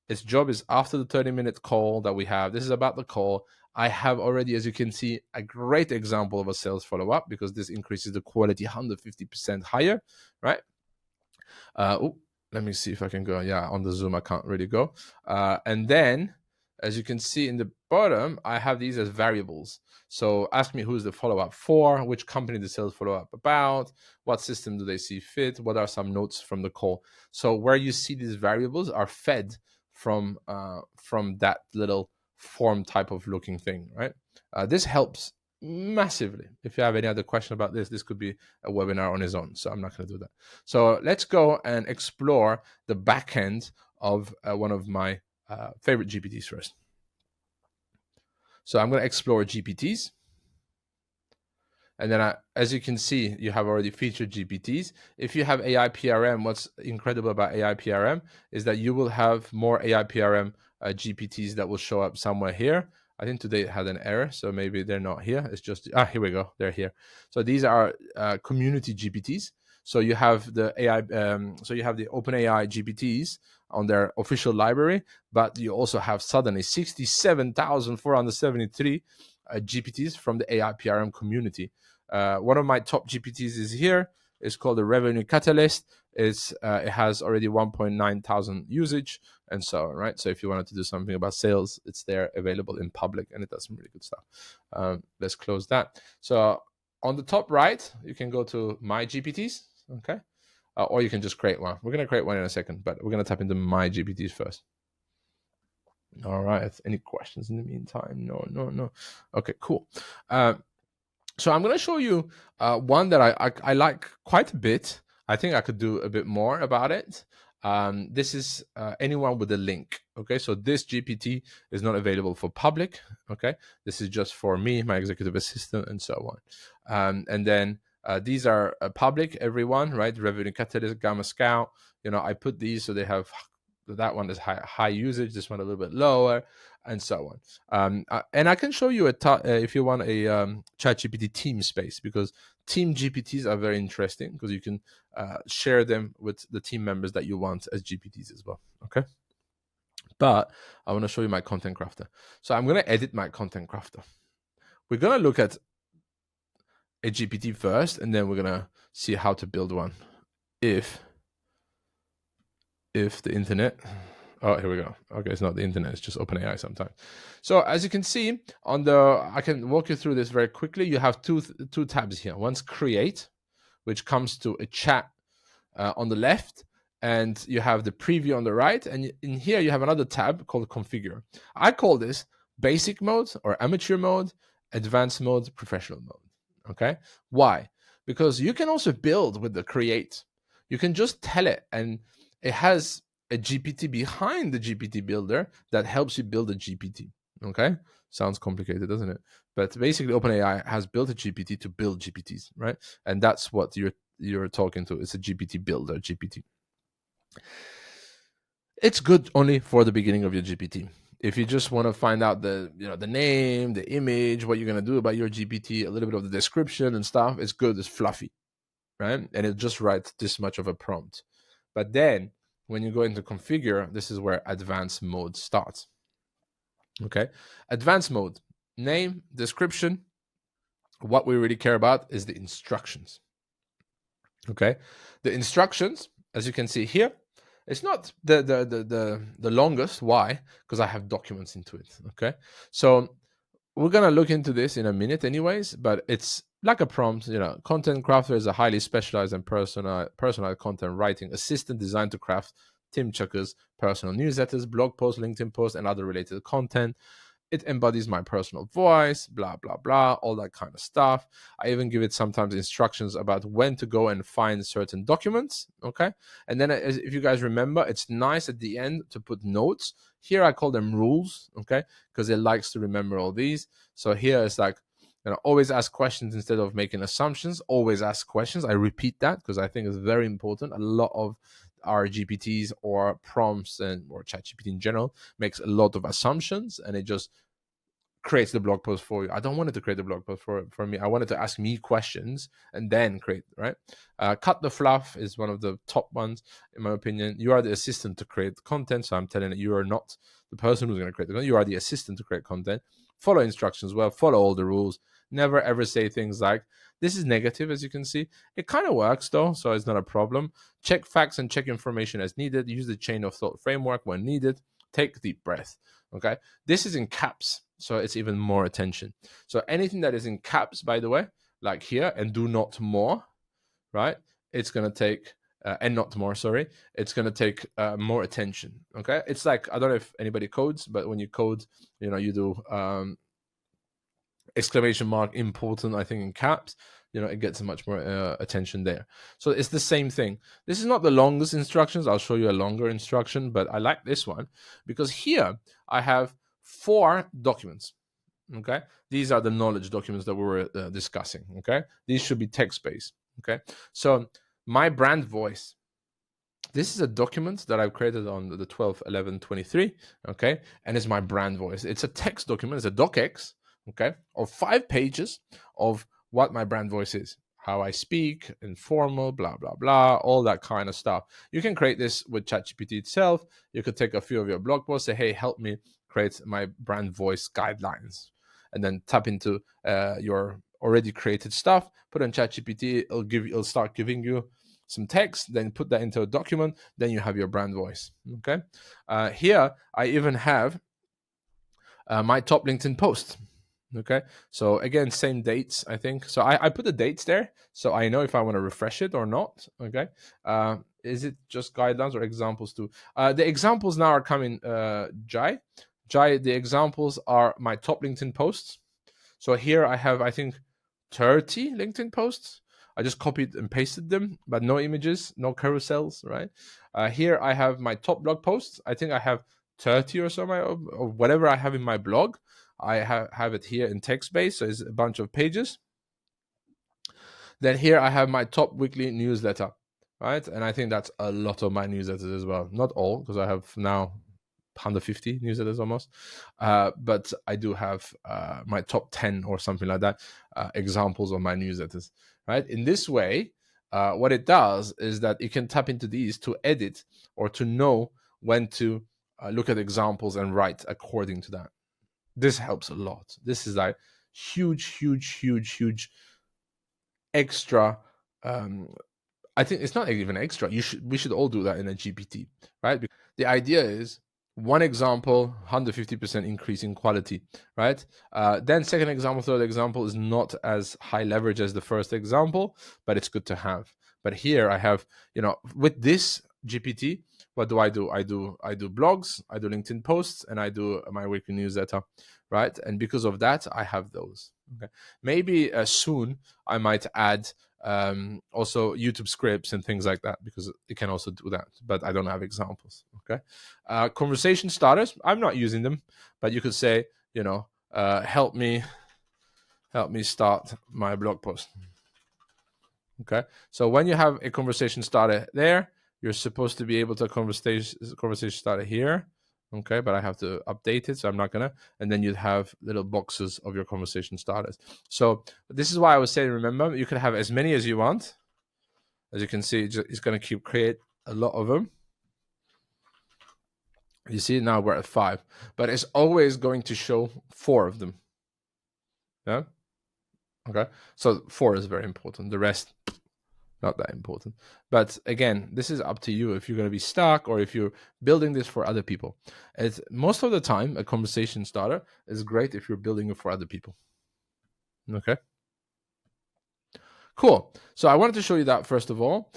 A: Its job is after the 30-minute call that we have. This is about the call. I have already, as you can see, a great example of a sales follow-up because this increases the quality 150% higher, right? Let me see if I can go. Yeah, on the Zoom, I can't really go. And then, as you can see in the bottom, I have these as variables. So ask me who's the follow-up for, which company the sales follow-up about, what system do they see fit, what are some notes from the call. So where you see these variables are fed from that little form type of looking thing, right? This helps massively. If you have any other question about this could be a webinar on its own, so I'm not going to do that. So let's go and explore the back end of one of my favorite GPTs first. So I'm going to explore GPTs. And then, as you can see, you have already featured GPTs. If you have AI PRM, what's incredible about AI PRM is that you will have more AI PRM GPTs that will show up somewhere here. I think today it had an error, so maybe they're not here. It's just, here we go, they're here. So these are community GPTs. So you have the AI, so you have the OpenAI GPTs on their official library, but you also have suddenly 67,473 GPTs from the AI PRM community. One of my top GPTs is here. It's called the Revenue Catalyst. It has already 1.9 thousand usage and so on, right? So if you wanted to do something about sales, it's there available in public and it does some really good stuff. Let's close that. So on the top right, you can go to My GPTs, okay? Or you can just create one. We're going to create one in a second, but we're going to tap into My GPTs first. All right. Any questions in the meantime? No. Okay, cool. So I'm going to show you one that I like quite a bit. I think I could do a bit more about it. This is anyone with a link. Okay, so this GPT is not available for public. Okay, this is just for me, my executive assistant, and so on. And then these are public, everyone, right? Revenue Catalyst, Gamma Scout. I put these so they have. That one is high usage, this one a little bit lower, and so on. And I can show you if you want a ChatGPT team space, because team GPTs are very interesting because you can share them with the team members that you want as GPTs as well. Okay. But I want to show you my content crafter. So I'm going to edit my content crafter. We're going to look at a GPT first, and then we're going to see how to build one. If the internet, here we go. Okay, it's not the internet, it's just OpenAI sometimes. So as you can see I can walk you through this very quickly. You have two tabs here. One's create, which comes to a chat on the left, and you have the preview on the right. And in here you have another tab called configure. I call this basic mode or amateur mode, advanced mode, professional mode. Okay, why? Because you can also build with the create. You can just tell it, and it has a GPT behind the GPT builder that helps you build a GPT. Okay, sounds complicated, doesn't it? But basically, OpenAI has built a GPT to build GPTs, right? And that's what you're talking to. It's a GPT builder, GPT. It's good only for the beginning of your GPT. If you just want to find out the name, the image, what you're going to do about your GPT, a little bit of the description and stuff, it's good, it's fluffy, right? And it just writes this much of a prompt. But then when you go into configure, this is where advanced mode starts. Okay, advanced mode, name, description. What we really care about is the instructions. Okay, the instructions, as you can see here, it's not the longest. Why? Because I have documents into it. Okay, so we're gonna look into this in a minute, anyways. But it's like a prompt. Content crafter is a highly specialized and personalized content writing assistant designed to craft Tim Cakir's personal newsletters, blog posts, LinkedIn posts, and other related content. It embodies my personal voice, blah, blah, blah, all that kind of stuff. I even give it sometimes instructions about when to go and find certain documents, okay? And then if you guys remember, it's nice at the end to put notes. Here I call them rules, okay? Because it likes to remember all these. So here it's like, always ask questions instead of making assumptions. Always ask questions. I repeat that because I think it's very important. A lot of our GPTs or prompts or ChatGPT in general makes a lot of assumptions, and it just creates the blog post for you. I don't want it to create the blog post for me. I want it to ask me questions and then create, right? Cut the fluff is one of the top ones, in my opinion. You are the assistant to create content. So I'm telling you, you are not the person who's going to create the content. You are the assistant to create content. Follow instructions well, follow all the rules. Never ever say things like, this is negative, as you can see. It kind of works though, so it's not a problem. Check facts and check information as needed. Use the chain of thought framework when needed. Take a deep breath, okay? This is in caps, so it's even more attention. So anything that is in caps, by the way, like here, and do not more, right? It's going to take, and not more, sorry. It's going to take more attention, okay? It's like, I don't know if anybody codes, but when you code, you do exclamation mark important, I think in caps, it gets much more attention there. So it's the same thing. This is not the longest instructions. I'll show you a longer instruction, but I like this one because here I have 4 documents. Okay, these are the knowledge documents that we were discussing. Okay, these should be text-based. Okay, so my brand voice. This is a document that I've created on the 12/11/23. Okay, and it's my brand voice. It's a text document. It's a docx. Okay, of 5 pages of what my brand voice is, how I speak, informal, blah, blah, blah, all that kind of stuff. You can create this with ChatGPT itself. You could take a few of your blog posts, say, hey, help me create my brand voice guidelines, and then tap into your already created stuff, put on ChatGPT, it'll start giving you some text, then put that into a document, then you have your brand voice, okay? Here, I even have my top LinkedIn post. Okay, so again, same dates, I think. So I put the dates there, so I know if I want to refresh it or not. Okay, is it just guidelines or examples too? The examples now are coming. Jai, the examples are my top LinkedIn posts. So here I have, I think, 30 LinkedIn posts. I just copied and pasted them, but no images, no carousels, right? Here I have my top blog posts. I think I have 30 or so of whatever I have in my blog. I have it here in text-based, so it's a bunch of pages. Then here I have my top weekly newsletter, right? And I think that's a lot of my newsletters as well. Not all, because I have now 150 newsletters almost. But I do have my top 10 or something like that, examples of my newsletters, right? In this way, what it does is that you can tap into these to edit or to know when to look at examples and write according to that. This helps a lot. This is like huge extra. I think it's not even extra. We should all do that in a GPT, right? The idea is one example, 150% increase in quality, right? Then second example, third example is not as high leverage as the first example, but it's good to have. But here I have, with this GPT, what do? I do blogs, I do LinkedIn posts, and I do my weekly newsletter, right? And because of that, I have those. Okay. Maybe soon I might add also YouTube scripts and things like that, because it can also do that, but I don't have examples. Okay. Conversation starters, I'm not using them, but you could say, help me start my blog post. Okay. So when you have a conversation starter there, you're supposed to be able to conversation starter here, Okay, but I have to update it, so I'm not gonna. And then you'd have little boxes of your conversation starters. So this is why I was saying, remember, you can have as many as you want. As you can see, it's going to create a lot of them. You see, now we're at 5, but it's always going to show 4 of them. Yeah. Okay. So 4 is very important. The rest, not that important. But again, this is up to you if you're going to be stuck or if you're building this for other people. It's most of the time a conversation starter is great if you're building it for other people. Okay. Cool. So I wanted to show you that first of all.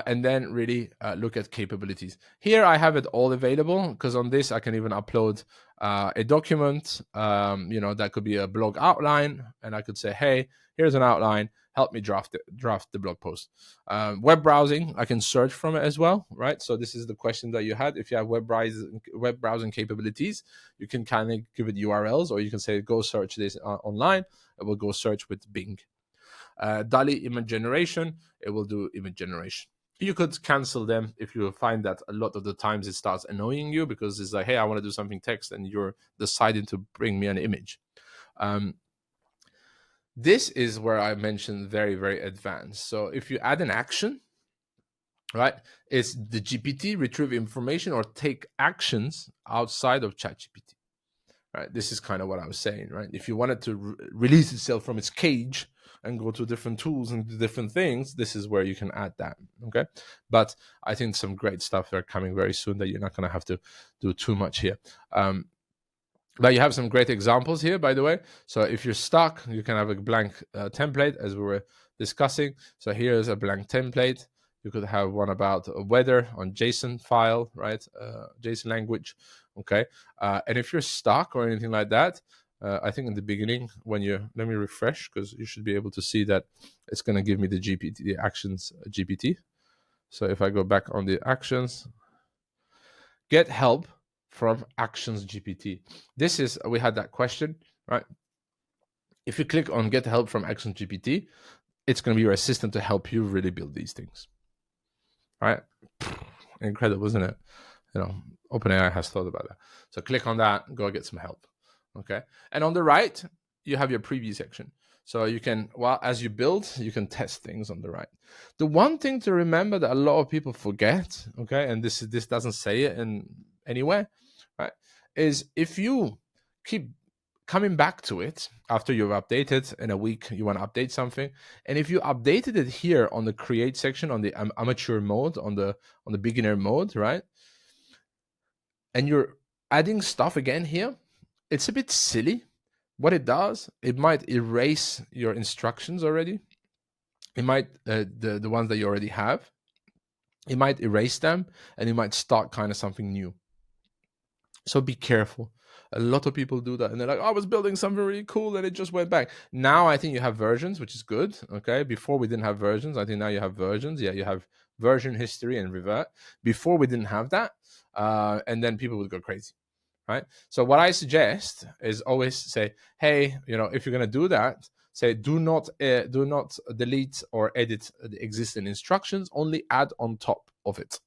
A: And then really look at capabilities. Here I have it all available because on this I can even upload a document, that could be a blog outline, and I could say, hey, here's an outline, help me draft the blog post. Web browsing, I can search from it as well, right? So this is the question that you had. If you have web browsing capabilities, you can kind of give it URLs, or you can say, go search this online. It will go search with Bing. DALL-E image generation, it will do image generation. You could cancel them if you find that a lot of the times it starts annoying you because it's like, hey, I want to do something text and you're deciding to bring me an image. This is where I mentioned very, very advanced. So if you add an action, right, it's the GPT retrieve information or take actions outside of ChatGPT. Right, this is kind of what I was saying, right? If you want it to release itself from its cage and go to different tools and different things, this is where you can add that, okay? But I think some great stuff are coming very soon that you're not going to have to do too much here. But you have some great examples here, by the way. So if you're stuck, you can have a blank template, as we were discussing. So here's a blank template. You could have one about weather on JSON file, right? JSON language, okay? And if you're stuck or anything like that, I think in the beginning, when let me refresh, because you should be able to see that it's going to give me the GPT, the actions GPT. So if I go back on the actions, get help from actions GPT. We had that question, right? If you click on get help from actions GPT, it's going to be your assistant to help you really build these things, right? Incredible, isn't it? OpenAI has thought about that. So click on that, go get some help. Okay. And on the right, you have your preview section. So you can, as you build, you can test things on the right. The one thing to remember that a lot of people forget, okay, and this doesn't say it in anywhere, right, is if you keep coming back to it after you've updated in a week, you want to update something, and if you updated it here on the create section on the amateur mode, on the beginner mode, right, and you're adding stuff again here, it's a bit silly. What it does, it might erase your instructions already. It might, the ones that you already have, it might erase them and it might start kind of something new. So be careful. A lot of people do that and they're like, oh, I was building something really cool and it just went back. Now I think you have versions, which is good. Okay. Before we didn't have versions. I think now you have versions. Yeah, you have version history and revert. Before we didn't have that. And then people would go crazy. Right. So what I suggest is always say, hey, if you're going to do that, say do not delete or edit the existing instructions, only add on top of it.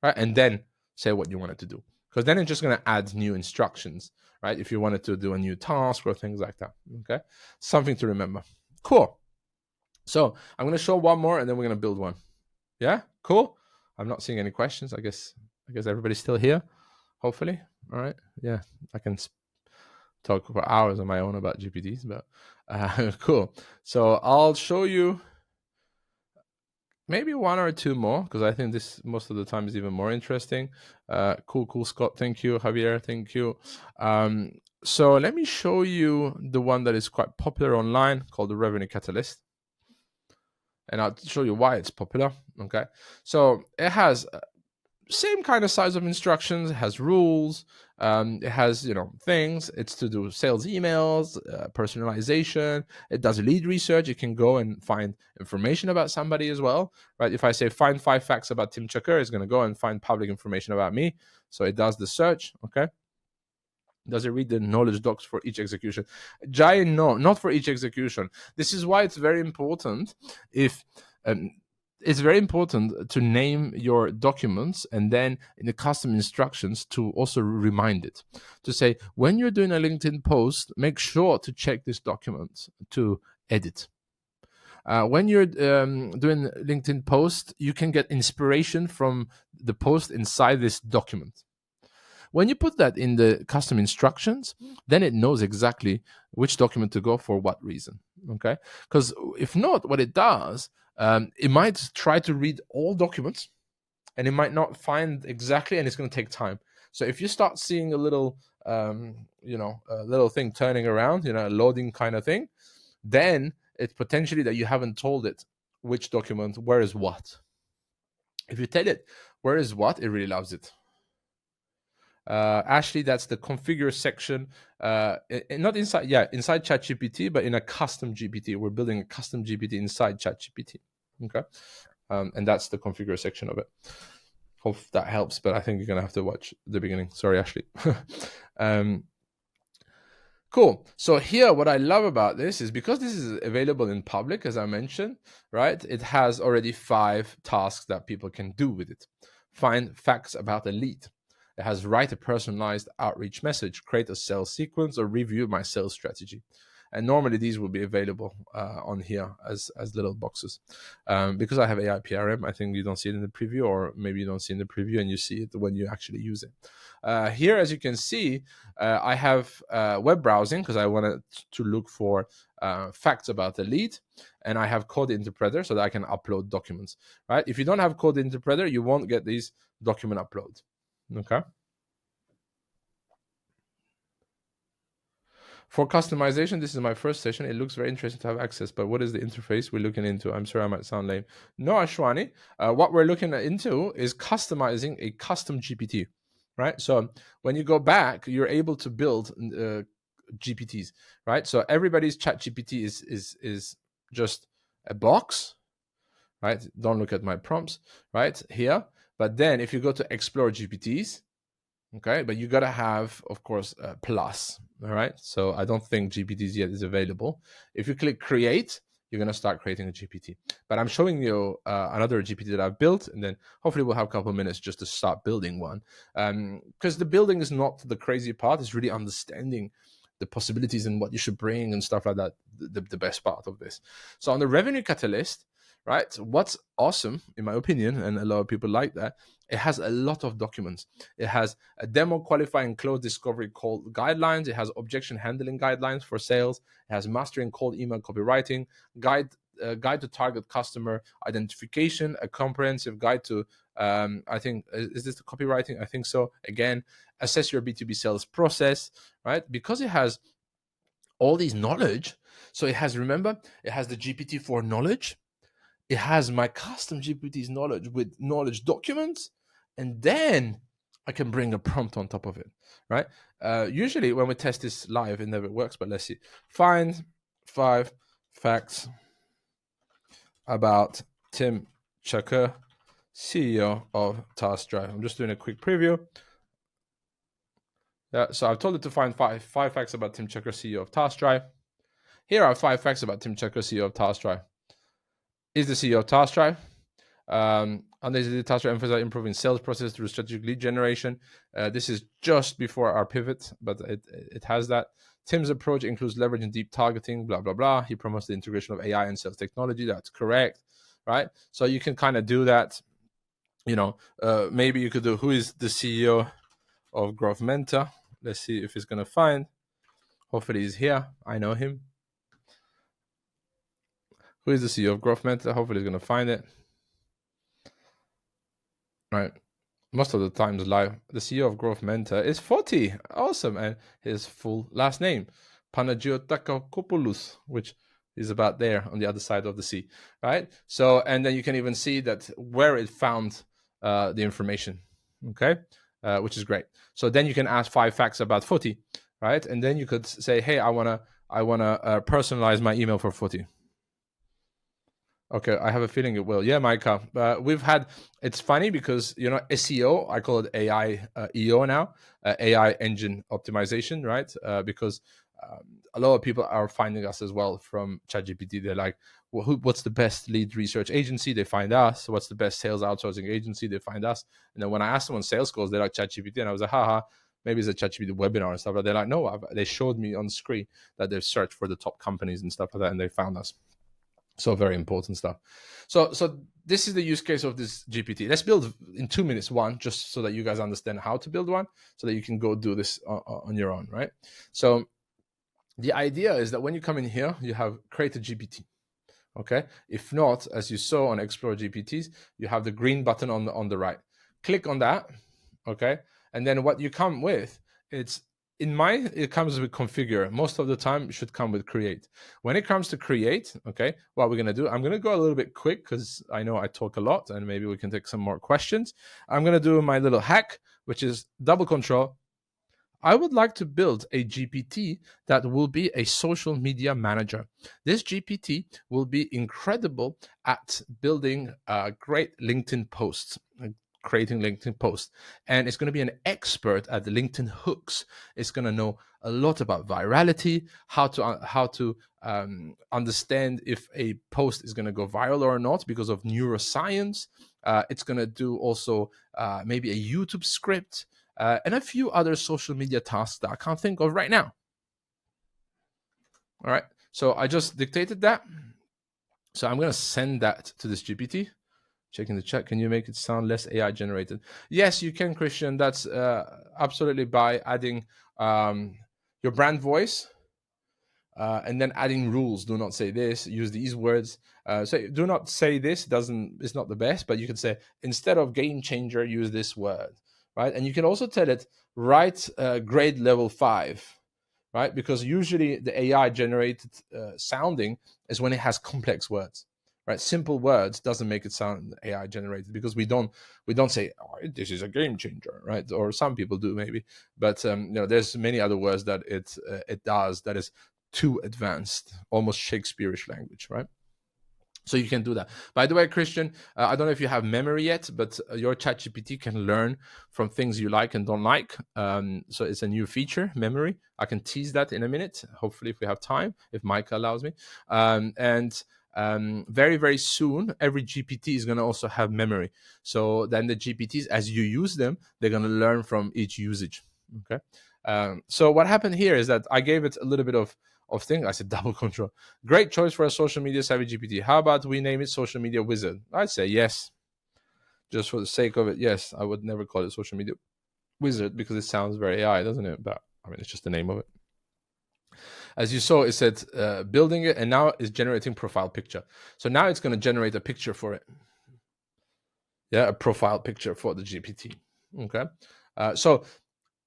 A: Right. And then say what you want it to do. Because then it's just going to add new instructions, right? If you wanted to do a new task or things like that, okay? Something to remember. Cool. So I'm going to show one more and then we're going to build one. Yeah? Cool. I'm not seeing any questions. I guess everybody's still here, hopefully. All right. Yeah, I can talk for hours on my own about GPTs, but cool. So I'll show you maybe one or two more, because I think this most of the time is even more interesting. Cool, Scott. Thank you. Javier, thank you. So let me show you the one that is quite popular online called the Revenue Catalyst. And I'll show you why it's popular. Okay. So it has same kind of size of instructions. It has rules. It has, things. It's to do sales emails, personalization. It does lead research. You can go and find information about somebody as well, right? If I say find 5 facts about Tim Cakir, it's going to go and find public information about me. So it does the search, okay? Does it read the knowledge docs for each execution? Jai, no, not for each execution. This is why it's very important if it's very important to name your documents, and then in the custom instructions to also remind it to say, when you're doing a LinkedIn post, make sure to check this document to edit. When you're doing LinkedIn post, you can get inspiration from the post inside this document. When you put that in the custom instructions, then it knows exactly which document to go for what reason. Okay, because if not, what it does, it might try to read all documents, and it might not find exactly, and it's going to take time. So if you start seeing a little, a little thing turning around, a loading kind of thing, then it's potentially that you haven't told it which document, where is what. If you tell it where is what, it really loves it. Ashley, that's the configure section, not inside ChatGPT, but in a custom GPT. We're building a custom GPT inside ChatGPT. Okay, and that's the configure section of it. Hope that helps, but I think you're gonna have to watch the beginning. Sorry, Ashley. Cool. So here, what I love about this is, because this is available in public, as I mentioned, right? It has already 5 tasks that people can do with it. Find facts about a lead. It has write a personalized outreach message, create a sales sequence, or review my sales strategy. And normally these will be available on here as little boxes. Because I have AI PRM, I think you don't see it in the preview, or maybe you don't see it in the preview and you see it when you actually use it. Here, as you can see, I have web browsing because I wanted to look for facts about the lead, and I have code interpreter so that I can upload documents, right? If you don't have code interpreter, you won't get these document uploads, okay? For customization, this is my first session. It looks very interesting to have access, but what is the interface we're looking into? I'm sorry, I might sound lame. No, Ashwani, what we're looking into is customizing a custom GPT, right? So when you go back, you're able to build GPTs, right? So everybody's ChatGPT is just a box, right? Don't look at my prompts, right? Here. But then if you go to explore GPTs, okay, but you got to have, of course, plus, all right? So I don't think GPTs yet is available. If you click create, you're going to start creating a GPT. But I'm showing you another GPT that I've built, and then hopefully we'll have a couple of minutes just to start building one. Because the building is not the crazy part. It's really understanding the possibilities and what you should bring and stuff like that, the best part of this. So on the Revenue Catalyst, right, what's awesome, in my opinion, and a lot of people like that, it has a lot of documents. It has a demo, qualifying, close, discovery, call guidelines. It has objection handling guidelines for sales. It has mastering cold email copywriting, guide to target customer identification, a comprehensive guide to, I think, is this the copywriting? I think so. Again, assess your B2B sales process, right? Because it has all these knowledge. So it has, remember, it has the GPT-4 knowledge. It has my custom GPT's knowledge with knowledge documents, and then I can bring a prompt on top of it, right? Usually when we test this live, it never works, but let's see. Find 5 facts about Tim Cakir, CEO of TaskDrive. I'm just doing a quick preview. Yeah, so I've told it to find five facts about Tim Cakir, CEO of TaskDrive. Here are 5 facts about Tim Cakir, CEO of TaskDrive. Is the CEO of TaskDrive. Under the TaskDrive emphasize improving sales process through strategic lead generation. This is just before our pivot, but it has that. Tim's approach includes leveraging deep targeting, blah, blah, blah. He promotes the integration of AI and sales technology. That's correct, right? So you can kind of do that. Maybe you could do, who is the CEO of Growth Mentor? Let's see if it's going to find. Hopefully he's here. I know him. Who is the CEO of Growth Mentor? Hopefully he's going to find it. Right. Most of the times live. The CEO of Growth Mentor is 40. Awesome. And his full last name, Panagiotakopoulos, which is about there on the other side of the sea. Right. So, and then you can even see that where it found the information. Okay. Which is great. So then you can ask 5 facts about 40. Right. And then you could say, hey, I want to personalize my email for 40. Okay, I have a feeling it will. Yeah, Micah. It's funny because, SEO, I call it AI EO now, AI engine optimization, right? Because a lot of people are finding us as well from ChatGPT. They're like, well, what's the best lead research agency? They find us. What's the best sales outsourcing agency? They find us. And then when I asked them on sales calls, they're like ChatGPT. And I was like, haha, maybe it's a ChatGPT webinar and stuff. But they're like, no, they showed me on screen that they've searched for the top companies and stuff like that, and they found us. So very important stuff. So this is the use case of this GPT. Let's build in 2 minutes one, just so that you guys understand how to build one, so that you can go do this on your own, right? So the idea is that when you come in here, you have create a GPT. Okay. If not, as you saw on Explore GPTs, you have the green button on the right. Click on that. Okay. And then what you come with, it comes with configure. Most of the time, it should come with create. When it comes to create, okay, what we're going to do, I'm going to go a little bit quick because I know I talk a lot, and maybe we can take some more questions. I'm going to do my little hack, which is double control. I would like to build a GPT that will be a social media manager. This GPT will be incredible at building great LinkedIn posts, creating LinkedIn posts. And it's going to be an expert at the LinkedIn hooks. It's going to know a lot about virality, how to understand if a post is going to go viral or not because of neuroscience. It's going to do also maybe a YouTube script, and a few other social media tasks that I can't think of right now. All right, so I just dictated that. So I'm going to send that to this GPT. Checking the chat. Can you make it sound less AI generated? Yes, you can, Christian. That's absolutely by adding your brand voice and then adding rules. Do not say this. Use these words. So do not say this. It's not the best, but you can say instead of game changer, use this word. Right, and you can also tell it write grade level 5, right? Because usually the AI generated sounding is when it has complex words, right? Simple words doesn't make it sound AI generated because we don't say, oh, this is a game changer, right? Or some people do maybe, but there's many other words that it does that is too advanced, almost Shakespeareish language, right? So you can do that. By the way, Christian, I don't know if you have memory yet, but your ChatGPT can learn from things you like and don't like. So it's a new feature, memory. I can tease that in a minute, hopefully if we have time, if Micah allows me. Very, very soon, every GPT is going to also have memory. So then the GPTs, as you use them, they're going to learn from each usage. Okay. So what happened here is that I gave it a little bit of thing. I said double control. Great choice for a social media savvy GPT. How about we name it Social Media Wizard? I'd say yes. Just for the sake of it, yes. I would never call it Social Media Wizard because it sounds very AI, doesn't it? But I mean, it's just the name of it. As you saw, it said building it, and now it's generating profile picture. So now it's going to generate a picture for it. Yeah, a profile picture for the GPT. Okay. So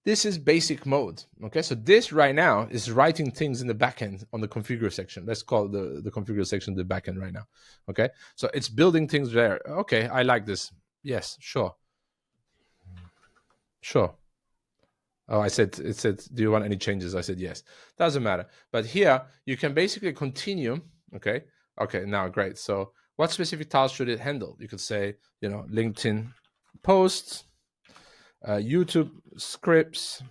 A: this is basic mode. Okay, so this right now is writing things in the backend on the configure section. Let's call the configure section the backend right now. Okay, so it's building things there. Okay, I like this. Yes, sure. Oh, it said, do you want any changes? I said yes. Doesn't matter. But here you can basically continue. Okay, now great. So what specific task should it handle? You could say, LinkedIn posts, YouTube scripts,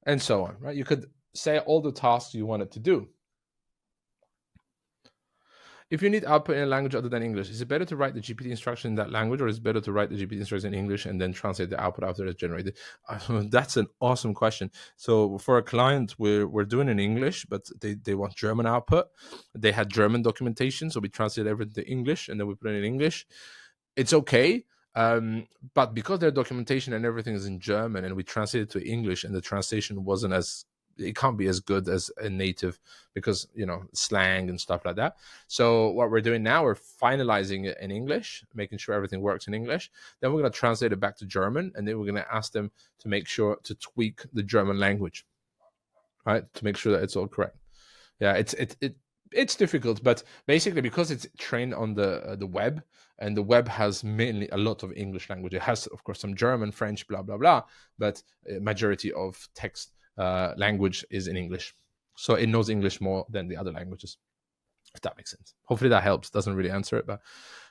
A: and so on, right? You could say all the tasks you want it to do. If you need output in a language other than English, is it better to write the GPT instruction in that language, or is it better to write the GPT instruction in English and then translate the output after it's generated? That's an awesome question. So for a client, we're doing in English, but they want German output. They had German documentation, so we translate everything to English and then we put it in English. It's okay. But because their documentation and everything is in German and we translate it to English and the translation it can't be as good as a native because, slang and stuff like that. So what we're doing now, we're finalizing it in English, making sure everything works in English. Then we're going to translate it back to German, and then we're going to ask them to make sure to tweak the German language, right? To make sure that it's all correct. Yeah, it's difficult, but basically because it's trained on the web, and the web has mainly a lot of English language. It has, of course, some German, French, blah, blah, blah, but a majority of text language is in English. So it knows English more than the other languages, if that makes sense. Hopefully that helps. Doesn't really answer it, but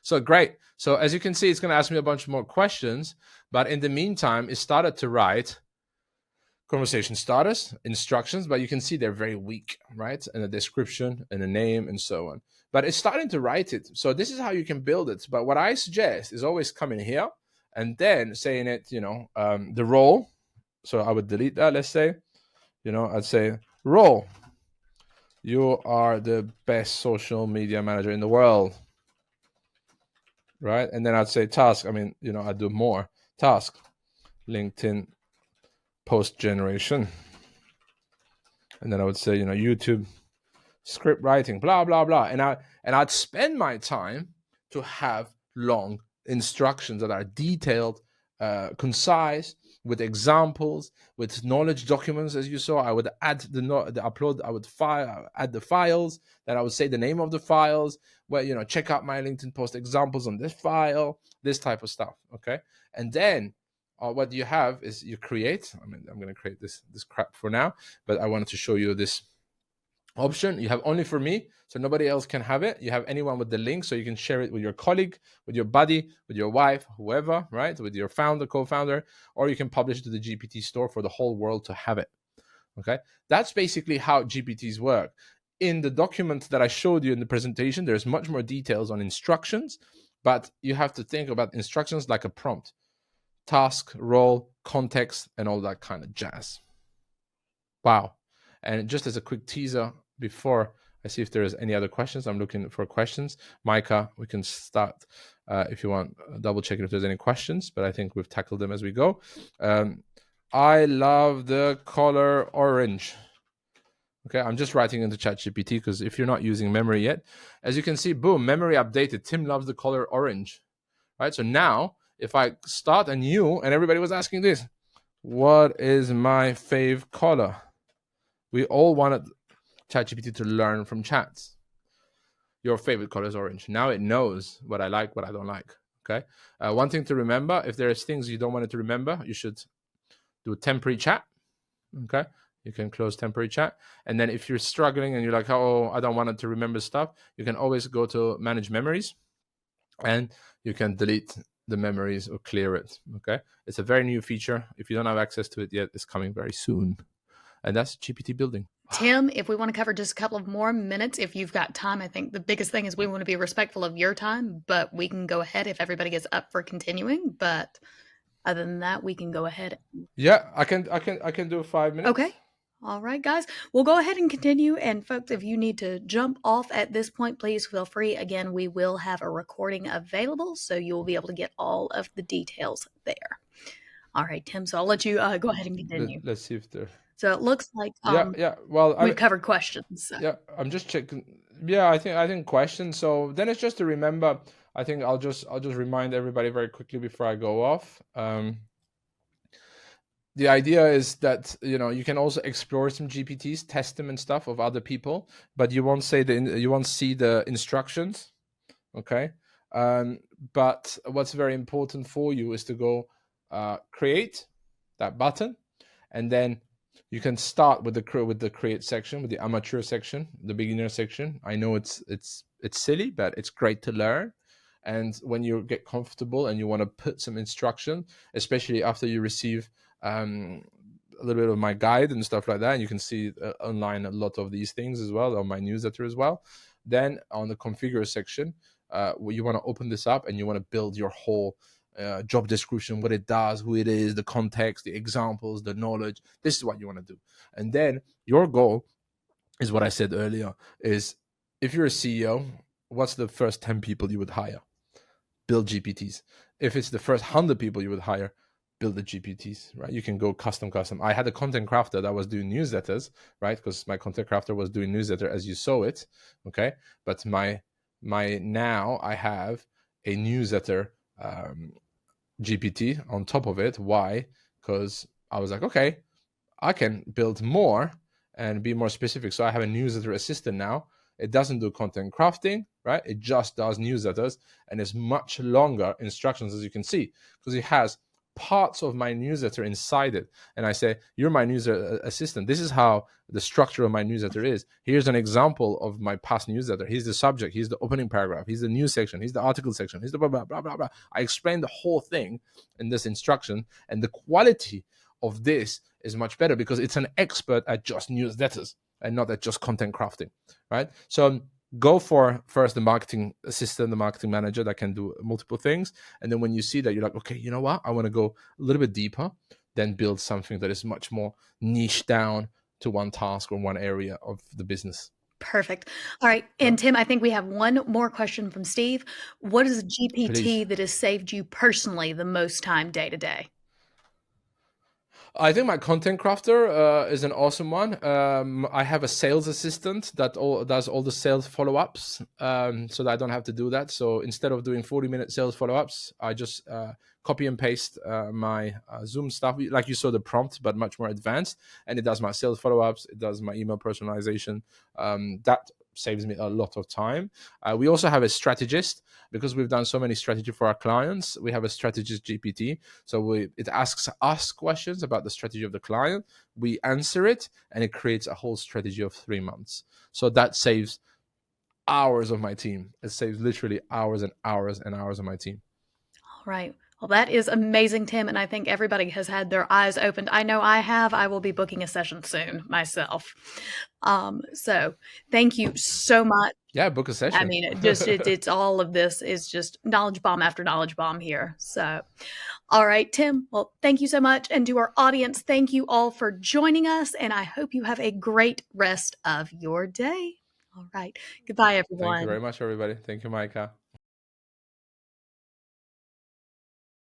A: so great. So as you can see, it's going to ask me a bunch more questions, but in the meantime, it started to write conversation starters, instructions, but you can see they're very weak, right? And a description and a name and so on. But it's starting to write it. So this is how you can build it. But what I suggest is always coming here and then saying it, the role. So I would delete that, let's say, I'd say role. You are the best social media manager in the world, right? And then I'd say task. I'd do more. Task, LinkedIn post generation. And then I would say, YouTube script writing, blah, blah, blah. And I'd spend my time to have long instructions that are detailed, concise, with examples, with knowledge documents, as you saw. I would add the upload, I would add the files, then I would say the name of the files, where, check out my LinkedIn post examples on this file, this type of stuff, okay? And then what you have is you create, I'm going to create this crap for now, but I wanted to show you this option. You have only for me, so nobody else can have it. You have anyone with the link, so you can share it with your colleague, with your buddy, with your wife, whoever, right? With your founder, co-founder, or you can publish it to the GPT store for the whole world to have it. Okay, that's basically how GPTs work. In the document that I showed you in the presentation, there's much more details on instructions, but you have to think about instructions like a prompt, task, role, context, and all that kind of jazz. Wow. And just as a quick teaser, before I see if there's any other questions, I'm looking for questions. Micah, we can start if you want, double checking if there's any questions, but I think we've tackled them as we go. I love the color orange. Okay, I'm just writing into ChatGPT because if you're not using memory yet, as you can see, boom, memory updated. Tim loves the color orange, right? So now if I start anew, and everybody was asking this, what is my fave color? We all wanted ChatGPT to learn from chats. Your favorite color is orange. Now it knows what I like, what I don't like. Okay. One thing to remember, if there's things you don't want it to remember, you should do temporary chat. Okay. You can close temporary chat. And then if you're struggling and you're like, oh, I don't want it to remember stuff, you can always go to manage memories and you can delete the memories or clear it. Okay. It's a very new feature. If you don't have access to it yet, it's coming very soon. And that's GPT building.
B: Tim, if we want to cover just a couple of more minutes, if you've got time, I think the biggest thing is we want to be respectful of your time, but we can go ahead if everybody gets up for continuing. But other than that, we can go ahead.
A: Yeah, I can do 5 minutes.
B: Okay. All right, guys, we'll go ahead and continue. And folks, if you need to jump off at this point, please feel free. Again, we will have a recording available, so you'll be able to get all of the details there. All right, Tim, so I'll let you go ahead and continue.
A: Let's see if there...
B: So it looks like
A: well,
B: we've covered questions. So.
A: Yeah, I'm just checking. Yeah, I think questions. So then it's just to remember. I think I'll just remind everybody very quickly before I go off. The idea is that you can also explore some GPTs, test them and stuff of other people, but you won't see the instructions. Okay, but what's very important for you is to go create that button, and then you can start with the create section, with the amateur section, the beginner section. I know it's silly, but it's great to learn. And when you get comfortable and you want to put some instruction, especially after you receive a little bit of my guide and stuff like that, and you can see online a lot of these things as well on my newsletter as well. Then on the configure section, you want to open this up and you want to build your whole job description, what it does, who it is, the context, the examples, the knowledge. This is what you want to do. And then your goal is what I said earlier, is if you're a CEO, what's the first 10 people you would hire? Build GPTs. If it's the first 100 people you would hire, build the GPTs, right? You can go custom. I had a content crafter that was doing newsletters, right? Because my content crafter was doing newsletter as you saw it, okay? But now I have a newsletter GPT on top of it. Why? Because I was like, okay, I can build more and be more specific. So I have a newsletter assistant now. It doesn't do content crafting, right? It just does newsletters, and it's much longer instructions, as you can see, because it has parts of my newsletter inside it. And I say, you're my newsletter assistant. This is how the structure of my newsletter is. Here's an example of my past newsletter. Here's the subject. Here's the opening paragraph. Here's the news section. Here's the article section. Here's the blah, blah, blah, blah, blah. I explain the whole thing in this instruction, and the quality of this is much better because it's an expert at just newsletters and not at just content crafting, right? So go for first the marketing assistant, the marketing manager that can do multiple things. And then when you see that, you're like, okay, you know what? I want to go a little bit deeper, then build something that is much more niche down to one task or one area of the business.
B: Perfect. All right. And Tim, I think we have one more question from Steve. What is a GPT
A: Please.
B: that has saved you personally the most time day to day?
A: I think my content crafter is an awesome one. I have a sales assistant that does all the sales follow-ups, so that I don't have to do that. So instead of doing 40-minute sales follow-ups, I just copy and paste my Zoom stuff, like you saw the prompt, but much more advanced. And it does my sales follow-ups. It does my email personalization. That saves me a lot of time. We also have a strategist because we've done so many strategy for our clients. We have a strategist GPT. So it asks us questions about the strategy of the client. We answer it and it creates a whole strategy of 3 months. So that saves hours of my team. It saves literally hours and hours and hours of my team.
B: All right. Well, that is amazing, Tim. And I think everybody has had their eyes opened. I know I have. I will be booking a session soon myself. So thank you so much.
A: Yeah, book a session.
B: I mean, it's all of this is just knowledge bomb after knowledge bomb here. So, all right, Tim. Well, thank you so much. And to our audience, thank you all for joining us. And I hope you have a great rest of your day. All right. Goodbye, everyone.
A: Thank you very much, everybody. Thank you, Micah.